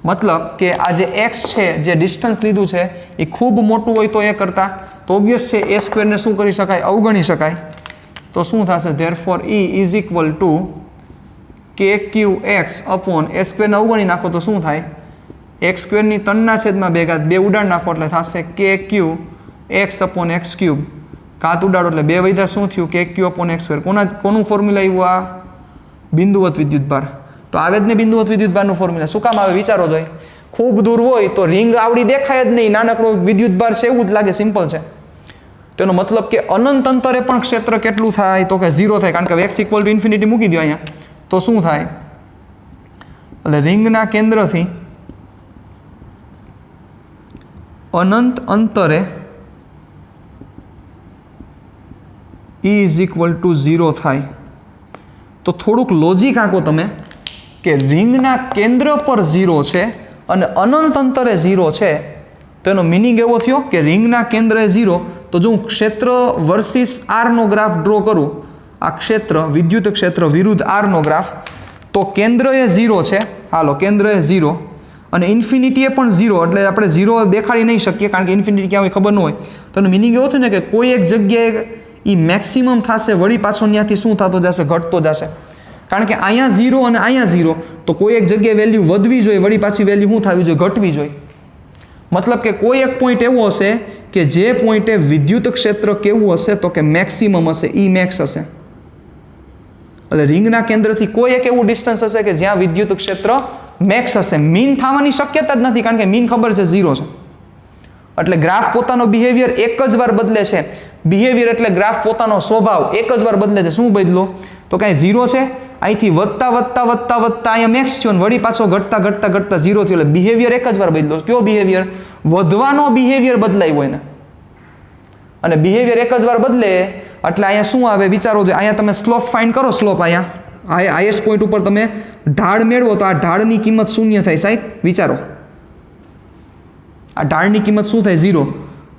S1: મતલબ કે આ જે x છે, જે ડિસ્ટન્સ લીધું છે એ ખૂબ મોટું હોય તો એ કરતાં, તો ઓબ્વિયસ છે A² ને શું કરી શકાય? અવગણી શકાય. તો શું થશે? ધેરફોર E = KQX/A² ને અવગણી નાખો તો શું થાય? x² ની 3/2 બે ઉડાડ નાખો એટલે થશે KQX/X³. ઘાત ઉડાડો એટલે 2 વૈધા શું થયું? KQ/X². કોનું ફોર્મ્યુલા આવ્યું? આ બિંદુવત વિદ્યુતભાર. તો આવે જ ને બિંદુવત વિદ્યુતભારનું ફોર્મ્યુલા. શું કામ આવે? વિચારો જોઈએ. ખૂબ દૂર હોય તો રિંગ આવડી દેખાય જ નહીં, નાનકડો વિદ્યુતભાર છે એવું જ લાગે, સિમ્પલ છે. તેનો મતલબ કે અનંત અંતરે પણ ક્ષેત્ર કેટલું થાય? તો કે 0 થાય, કારણ કે x = ∞ મૂકી દો અહીંયા. તો શું થાય? એટલે રિંગના કેન્દ્રથી અનંત અંતરે E = 0 થાય. તો થોડુંક લોજિક આંકો તમે કે રિંગના કેન્દ્ર પર 0 છે અને અનંત અંતરે 0 છે, તો એનો મિનિંગ એવો થયો કે રિંગના કેન્દ્રે 0. તો જો હું ક્ષેત્ર વર્સિસ R નો ગ્રાફ ડ્રો કરું, આ ક્ષેત્ર વિદ્યુત ક્ષેત્ર વિરુદ્ધ R નો ગ્રાફ, તો કેન્દ્ર એ 0 છે. હાલો, કેન્દ્ર એ 0 અને ઇન્ફિનિટી એ પણ 0, એટલે આપણે 0 દેખાડી નહીં શકીએ કારણ કે ઇન્ફિનિટી ક્યાં હોય ખબર ન હોય. તો એનો મિનિંગ એવો થયો ને કે કોઈ એક જગ્યાએ એ મેક્સિમમ થશે, વળી પાછો ત્યાંથી શું થતો જશે? ઘટતો જશે. કારણ કે અહીંયા 0 અને અહીંયા 0, તો કોઈ એક જગ્યાએ વેલ્યુ વધવી જોઈએ, વળી પાછી વેલ્યુ શું થવી જોઈએ? ઘટવી જોઈએ. મતલબ કે કોઈ એક પોઈન્ટ એવો હશે કે જે પોઈન્ટે વિદ્યુત ક્ષેત્ર કેવું હશે? તો કે મેક્સિમમ હશે, E મેક્સ હશે. એટલે રિંગના કેન્દ્રથી કોઈ એક એવું ડિસ્ટન્સ હશે કે જ્યાં વિદ્યુત ક્ષેત્ર મેક્સ હશે. મીન થવાની શક્યતા જ નથી, કારણ કે મીન ખબર છે 0 છે. એટલે ગ્રાફ પોતાનો બિહેવિયર એક જ વાર બદલે છે. બિહેવિયર એટલે ગ્રાફ પોતાનો સ્વભાવ એક જ વાર બદલે છે. શું બદલો? તો કાંઈ 0 છે, અહીંથી વધતા અહીંયા મેક્સ થયો ને વળી પાછો ઘટતા 0 થયો. એટલે બિહેવિયર એક જ વાર બદલો. કયો બિહેવિયર? વધવાનો બિહેવિયર બદલાય હોય ને. અને બિહેવિયર એક જ વાર બદલે એટલે અહીંયા શું આવે? વિચારો જો, અહીંયા તમે સ્લોપ ફાઇન્ડ કરો. સ્લોપ અહીંયા હાઈએસ્ટ પોઈન્ટ ઉપર તમે ઢાળ મેળવો તો આ ઢાળની કિંમત 0 થાય સાહેબ. વિચારો, આ ઢાળની કિંમત શું થાય? 0.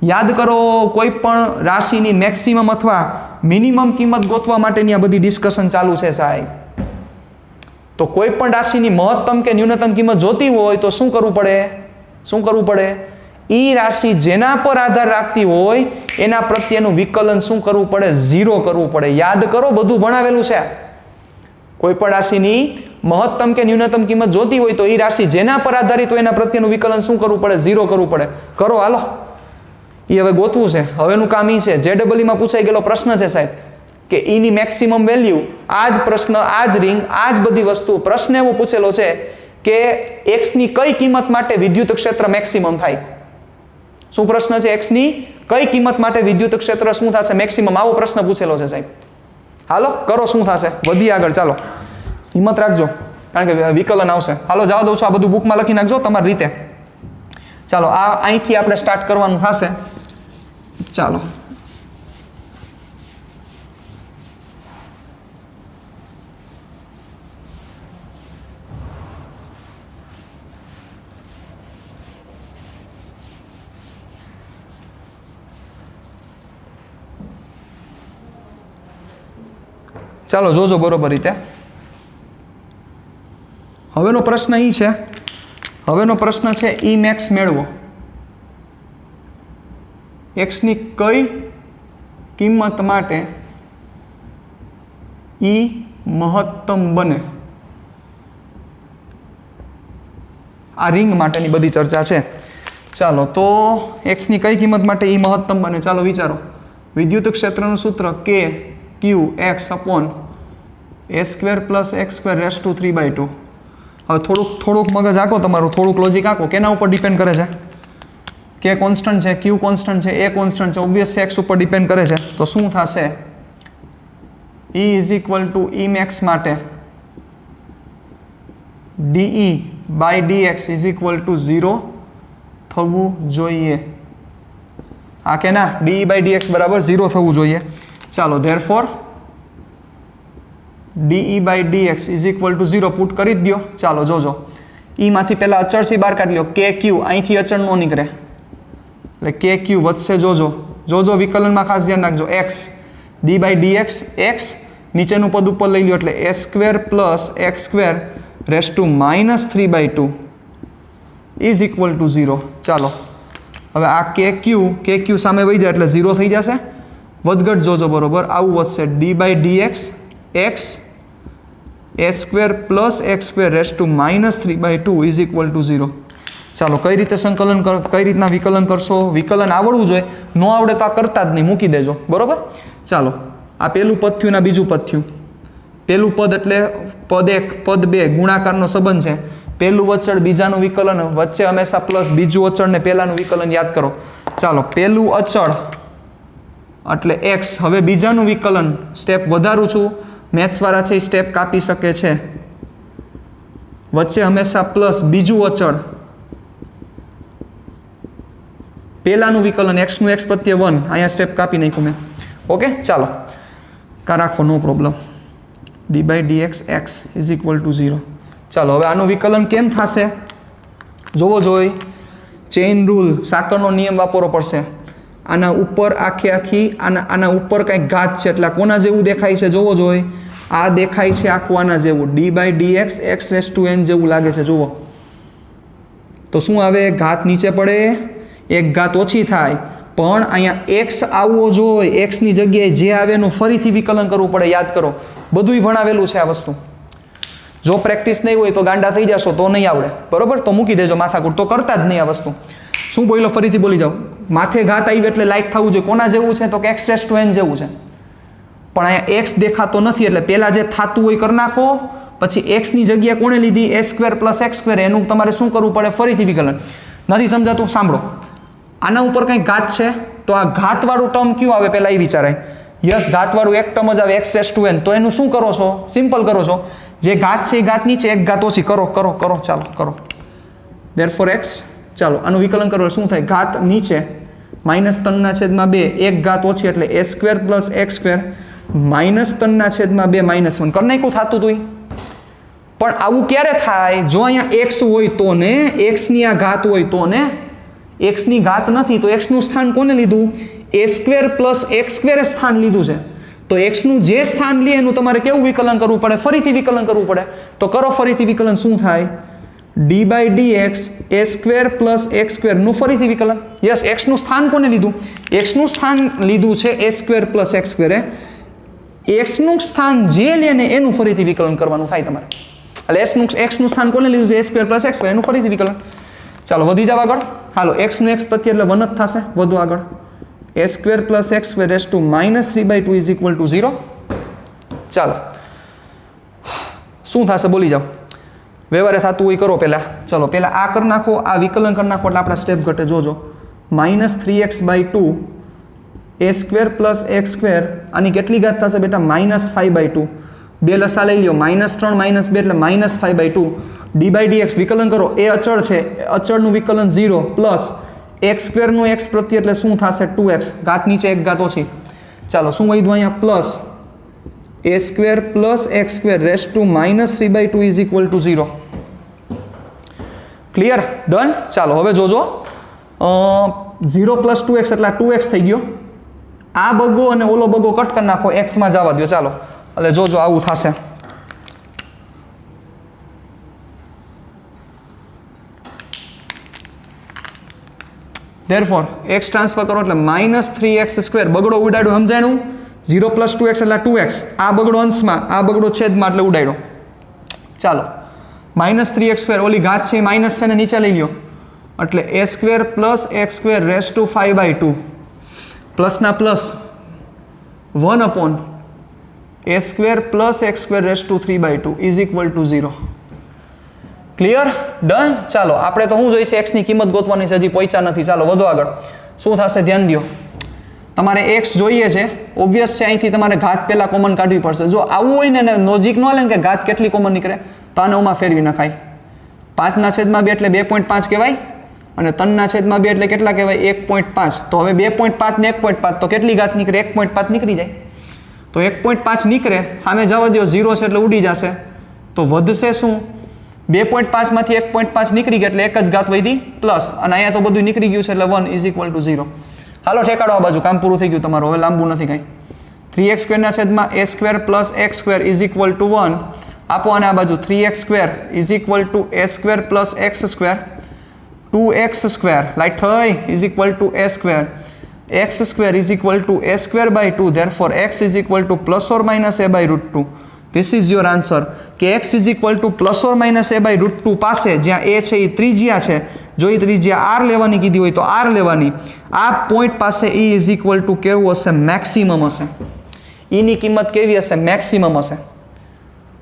S1: યાદ કરો, કોઈ પણ રાશિની મેક્સિમમ અથવા મિનિમમ કિંમત ગોતવા માટેની આ બધી ડિસ્કશન ચાલુ છે સાહેબ. તો કોઈ પણ રાશિની મહત્તમ કે ન્યૂનતમ કિંમત જોતી હોય તો શું કરવું પડે? ઈ રાશિ જેના પર આધાર રાખતી હોય એના પ્રત્યેનું વિકલન શું કરવું પડે? 0 કરવું પડે. યાદ કરો, બધું ભણાવેલું છે. કોઈ પણ રાશિની મહત્તમ કે ન્યૂનતમ કિંમત જોતી હોય તો ઈ રાશિ જેના પર આધારિત હોય એના પ્રત્યેનું વિકલન શું કરવું પડે? 0 કરવું પડે. કરો હાલો, એ હવે ગોતવું છે. હવેનું કામ ઈ છે. JEE માં પૂછાઈ ગયેલો પ્રશ્ન છે સાહેબ કે ઈની મેક્સિમમ વેલ્યુ, આ જ પ્રશ્ન, આ જ રિંગ, આ જ બધી વસ્તુ, પ્રશ્ન એવો પૂછેલો છે કે x ની કઈ કિંમત માટે વિદ્યુત ક્ષેત્ર મેક્સિમમ થાય? શું પ્રશ્ન છે? x ની કઈ કિંમત માટે વિદ્યુત ક્ષેત્ર શું થશે? મેક્સિમમ. આવો પ્રશ્ન પૂછેલો છે સાહેબ. હાલો કરો, શું થશે? વધી આગળ, ચાલો હિંમત રાખજો કારણ કે વિકલન આવશે. હાલો જવા દઉં છું, આ બધું બુકમાં લખી નાખજો તમારી રીતે. ચાલો આ અહીંથી આપણે સ્ટાર્ટ કરવાનું થશે. ચાલો ચાલો જોજો બરોબર રીતે. હવેનો પ્રશ્ન ઈ છે, હવેનો પ્રશ્ન છે ઈ મેક્સ મેળવો. x ની કઈ કિંમત માટે ઈ મહત્તમ બને? આ રિંગ માટેની બધી ચર્ચા છે. ચાલો તો x ની કઈ કિંમત માટે ઈ મહત્તમ બને? ચાલો વિચારો. વિદ્યુત ક્ષેત્રનું સૂત્ર k q x upon a² plus x² raise to 3/2. હવે થોડુંક મગજ આંકો તમારું, થોડુંક લોજિક આંકો. કેના ઉપર ડિપેન્ડ કરે છે? કે કોન્સ્ટન્ટ છે, ક્યુ કોન્સ્ટન્ટ છે, એ કોન્સ્ટન્ટ છે, ઓબ્વિયસ એક્સ ઉપર ડિપેન્ડ કરે છે. તો શું થશે? E is equal to E max માટે DE by dx is equal to 0 થવું જોઈએ. હા કે ના? ડીઈ બાય ડીએક્સ બરાબર 0 થવું જોઈએ. ચાલો therefore d E by dx is equal to 0 put કરી જ દો. ચાલો જોજો, ઈમાંથી પહેલાં અચળ સી બહાર કાઢી લો. કે ક્યુ અહીંથી અચળ નો નીકળે એટલે કે ક્યુ વધશે. જોજો વિકલનમાં ખાસ ધ્યાન રાખજો. X d by dx, x નીચેનું પદ ઉપર લઈ લો એટલે a² plus x² raise to -3/2 is equal to 0. ચાલો હવે આ કે ક્યુ સામે વહી જાય એટલે 0 થઈ જશે. વધઘટ જોજો બરોબર, આવું વધશે. D by dx x a² plus x² raise to -3/2 is equal to 0. ચાલો કઈ રીતે સંકલન કરો, કઈ રીતના વિકલન કરશો? વિકલન આવડવું જોઈએ, ન આવડે તો આ કરતા જ નહીં, મૂકી દેજો બરોબર. ચાલો આ પહેલું પદ થયું ને બીજું પદ થયું. પહેલું પદ એટલે પદ 1 પદ 2 ગુણાકારનો સંબંધ છે. પહેલું અચળ બીજાનું વિકલન, વચ્ચે હંમેશા પ્લસ, બીજું અચળ ને પહેલાનું વિકલન યાદ કરો. ચાલો પહેલું અચળ એટલે x, હવે બીજાનું વિકલન સ્ટેપ વધારું છું. મેથ્સવાળા છે એ સ્ટેપ કાપી શકે છે. વચ્ચે હંમેશા પ્લસ, બીજું અચળ, પહેલાનું વિકલન x નું x પ્રત્યે 1, અહીંયા સ્ટેપ કાપી નાખ્યું મેં. ઓકે ચાલો કા રાખો, no problem. D by dx X is equal to 0. ચાલો હવે આનું વિકલન કેમ થશે જોવો જોઈ. ચેઇન રૂલ, સાંકળનો નિયમ વાપરવો પડશે. આના ઉપર આખી આના ઉપર કંઈક ઘાત છે એટલે કોના જેવું દેખાય છે જોવો જોઈ. આ દેખાય છે આખું આના જેવું, d by dx x raise to n જેવું લાગે છે જુઓ. તો શું આવે? ઘાત નીચે પડે, એક ઘાત ઓછી થાય. પણ અહીંયા એક્સ આવવો જોઈએ, એક્સની જગ્યાએ જે આવે એનું ફરીથી વિકલન કરવું પડે. યાદ કરો, બધુંય ભણાવેલું છે આ વસ્તુ. જો પ્રેક્ટિસ નહીં હોય તો ગાંડા થઈ જશો, તો નહીં આવડે બરોબર. તો મૂકી દેજો માથાકૂટ, તો કરતા જ નહીં આ વસ્તુ. શું બોલો? ફરીથી બોલી જાઓ. માથે ઘાત આવી એટલે લાઇટ થવું જોઈએ. કોના જેવું છે? તો કે એક્સ રેસ ટુ n જેવું છે. પણ અહીંયા એક્સ દેખાતો નથી એટલે પહેલાં જે થતું હોય કરી નાખો. પછી એક્સની જગ્યાએ કોણે લીધી? a² plus x². એનું તમારે શું કરવું પડે? ફરીથી વિકલન. નથી સમજાતું? સાંભળો, આના ઉપર કંઈક ઘાત છે તો આ ઘાતવાળું ટર્મ કયું આવે પહેલાં એ વિચારાય. યસ, ઘાતવાળું એક ટર્મ જ આવે એક્સ રેસ ટુ n. તો એનું શું કરો છો? સિમ્પલ કરો છો. જે ઘાત છે એ ઘાત નીચે, એક ઘાત ઓછી કરો. ચાલો કરો. Therefore x. ચાલો આનું વિકલન કરો શું થાય? ઘાત નીચે -3/2, એક ઘાત ઓછી એટલે a² પ્લસ x², -3/2 -1 કરી નાખ્યું થતું હતું. પણ આવું ક્યારે થાય? જો અહીંયા x હોય તો ને, x ની આ ઘાત હોય તો ને. x ની ઘાત નથી તો x નું સ્થાન કોને લીધું? a² પ્લસ x² સ્થાન લીધું છે. તો એક્સનું જે સ્થાન લે એનું તમારે કેવું વિકલન કરવું પડે? ફરીથી વિકલન કરવું પડે. તો કરો ફરીથી વિકલન. શું થાય? D by D X A square plus X સ્ક્વેરનું ફરીથી વિકલન. યસ, એક્સનું સ્થાન કોને લીધું? એક્સનું સ્થાન લીધું છે એ સ્ક્વેર પ્લસ એક્સ સ્ક્વેરે. એક્સનું સ્થાન જે લે ને એનું ફરીથી વિકલન કરવાનું થાય તમારે. એટલે એક્સનું સ્થાન કોને લીધું છે? એ સ્ક્વેર પ્લસ એક્સ સ્ક્વેર, એનું ફરીથી વિકલન. ચાલો વધી જાવ આગળ. હાલો, એક્સનું એક્સ પ્રત્યે એટલે 1 જ થશે. વધુ આગળ. A square plus X square raise to -3/2 is equal to 0. ચાલો શું થશે બોલી જાઓ. વ્યવહારે થતું હોય કરો પહેલાં. ચલો પહેલાં આ કરી નાખો, આ વિકલન કરી નાખો એટલે આપણા સ્ટેપ ઘટે. જોજો -3x/2 એ સ્ક્વેર પ્લસ એક્સ સ્ક્વેર, આની કેટલી ઘાત થશે બેટા? -5/2. બે લસા લઈ લ્યો, -3 -2 એટલે -5/2. ડી બાય ડી એક્સ વિકલન કરો, એ અચળ છે, અચળનું વિકલન 0 પ્લસ એક્સ સ્ક્વેરનું એક્સ પ્રત્યે એટલે શું થશે? 2x. ઘાત નીચે એક ઘાત ઓછી. ચાલો શું વધ્યું અહીંયા? Plus A square plus X square raise to -3/2 is equal to 0. Clear? Done. ચાલો હવે જોજો 0 + 2x એટલે 2x થઈ ગયો. આ બગો અને ઓલો બગો કટ કરી નાખો, એક્સમાં જવા દો. ચાલો એટલે જોજો આવું થશે. Therefore x ટ્રાન્સફર કરો એટલે -3x². બગડો ઉડાડ્યો, સમજાણું? 0 + 2x એટલે 2x. આ બગડો અંશમાં, આ બગડો છેદમાં એટલે ઉડાડ્યો. ચાલો -3x², ઓલી ઘાત છે માઇનસ છે ને નીચે લઈ લ્યો એટલે a² + x² રેસ ટુ 5/2 પ્લસના plus 1/a² + x² raise to 3/2 is equal to 0. Clear? Done. ચાલો આપણે તો શું જોઈએ છે? એક્સની કિંમત ગોતવાની છે, હજી પહોંચ્યા નથી. ચાલો વધુ આગળ. શું થશે ધ્યાન દો. તમારે એક્સ જોઈએ છે, ઓબ્વિયસ છે, અહીંથી તમારે ઘાત પહેલાં કોમન કાઢવી પડશે. જો આવું હોય ને લોજિક ન લે ને કે ઘાત કેટલી કોમન નીકળે, તો આને ઓમાં ફેરવી નખાય. 5/2 એટલે 2.5 કહેવાય અને 3/2 એટલે કેટલા કહેવાય? 1.5. તો હવે 2.5 ને 1.5 તો કેટલી ઘાત નીકળે? 1.5 નીકળી જાય. તો 1.5 નીકળે, સામે જવા દો, 0 છે એટલે ઉડી જશે. તો વધશે શું? 2.5 માંથી 1.5 નીકળી ગયા એટલે એક જ ઘાત વધી પ્લસ, અને અહીંયા તો બધું નીકળી ગયું છે એટલે 1 ઇઝ ઇક્વલ ટુ 0. હાલો ઠેકાડો આ બાજુ, કામ પૂરું થઈ ગયું તમારું, હવે લાંબુ નથી કાંઈ. 3x² ના છેદમાં a² + x² is equal two 1. આપો અને આ બાજુ 3x² is equal to a² + x². 2x² લાઈટ થઈ is equal to a². x² is equal to a²/2. Therefore x is equal to ± a/√2. This is your answer. કે x is equal to ± a/√2 પાસે જ્યાં a છે એ ત્રિજ્યા છે, જો એ ત્રિજ્યા r લેવાની કીધી હોય તો r લેવાની. આ પોઈન્ટ પાસે e ઇઝ ઇક્વલ ટુ કેવું હશે? મેક્સિમમ હશે. e ની કિંમત કેવી હશે? મેક્સિમમ હશે.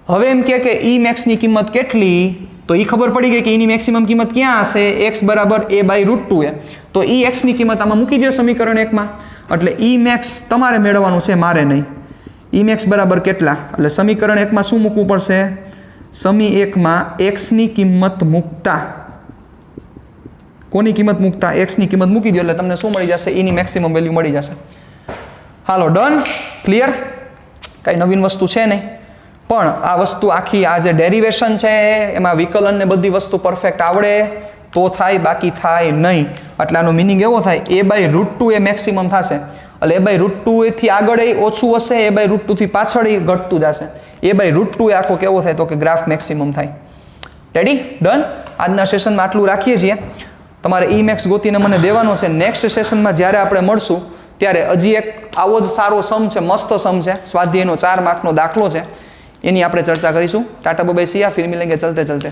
S1: હવે એમ કે e મેક્સની કિંમત કેટલી? તો એ ખબર પડી ગઈ કે એની મેક્સિમમ કિંમત ક્યાં હશે? x બરાબર a/√2 એ. તો e x ની કિંમત આમાં મૂકી દો સમીકરણ 1 માં. એટલે e મેક્સ તમારે મેળવવાનું છે, મારે નહીં. e મેક્સ બરાબર કેટલા? એટલે સમીકરણ 1 માં શું મૂકવું પડશે? સમી 1 માં x ની કિંમત મૂકતા, કોની કિંમત મૂકતા? x ની કિંમત મૂકી દો એટલે તમને શું મળી જશે? e ની મેક્સિમમ વેલ્યુ મળી જશે. હાલો ડન. ક્લિયર? કાંઈ નવીન વસ્તુ છે નહીં, પણ આ વસ્તુ આખી આ જે ડેરિવેશન છે એમાં વિકલન ને બધી વસ્તુ પરફેક્ટ આવડે તો થાય, બાકી થાય નહીં. એટલે આનો મિનિંગ એવો થાય a/√2 એ મેક્સિમમ થશે. એટલે a/√2 થી આગળ એ ઓછું હશે, a/√2 થી પાછળ એ ઘટતું જશે. a/√2 એ આખો કેવો થાય? તો કે ગ્રાફ મેક્સિમમ થાય. રેડી? ડન. આજના સેશનમાં આટલું રાખીએ છીએ. તમારે e મેક્સ ગોતીને મને દેવાનો છે. નેક્સ્ટ સેશનમાં જ્યારે આપણે મળશું ત્યારે હજી એક આવો જ સારો સમ છે, મસ્ત સમ છે, સ્વાધ્યાયનો 4 માર્કનો દાખલો છે, એની આપણે ચર્ચા કરીશું. ટાટા બાય બાય, સિયા, ફિર મિલેંગે ચલતે ચલતે.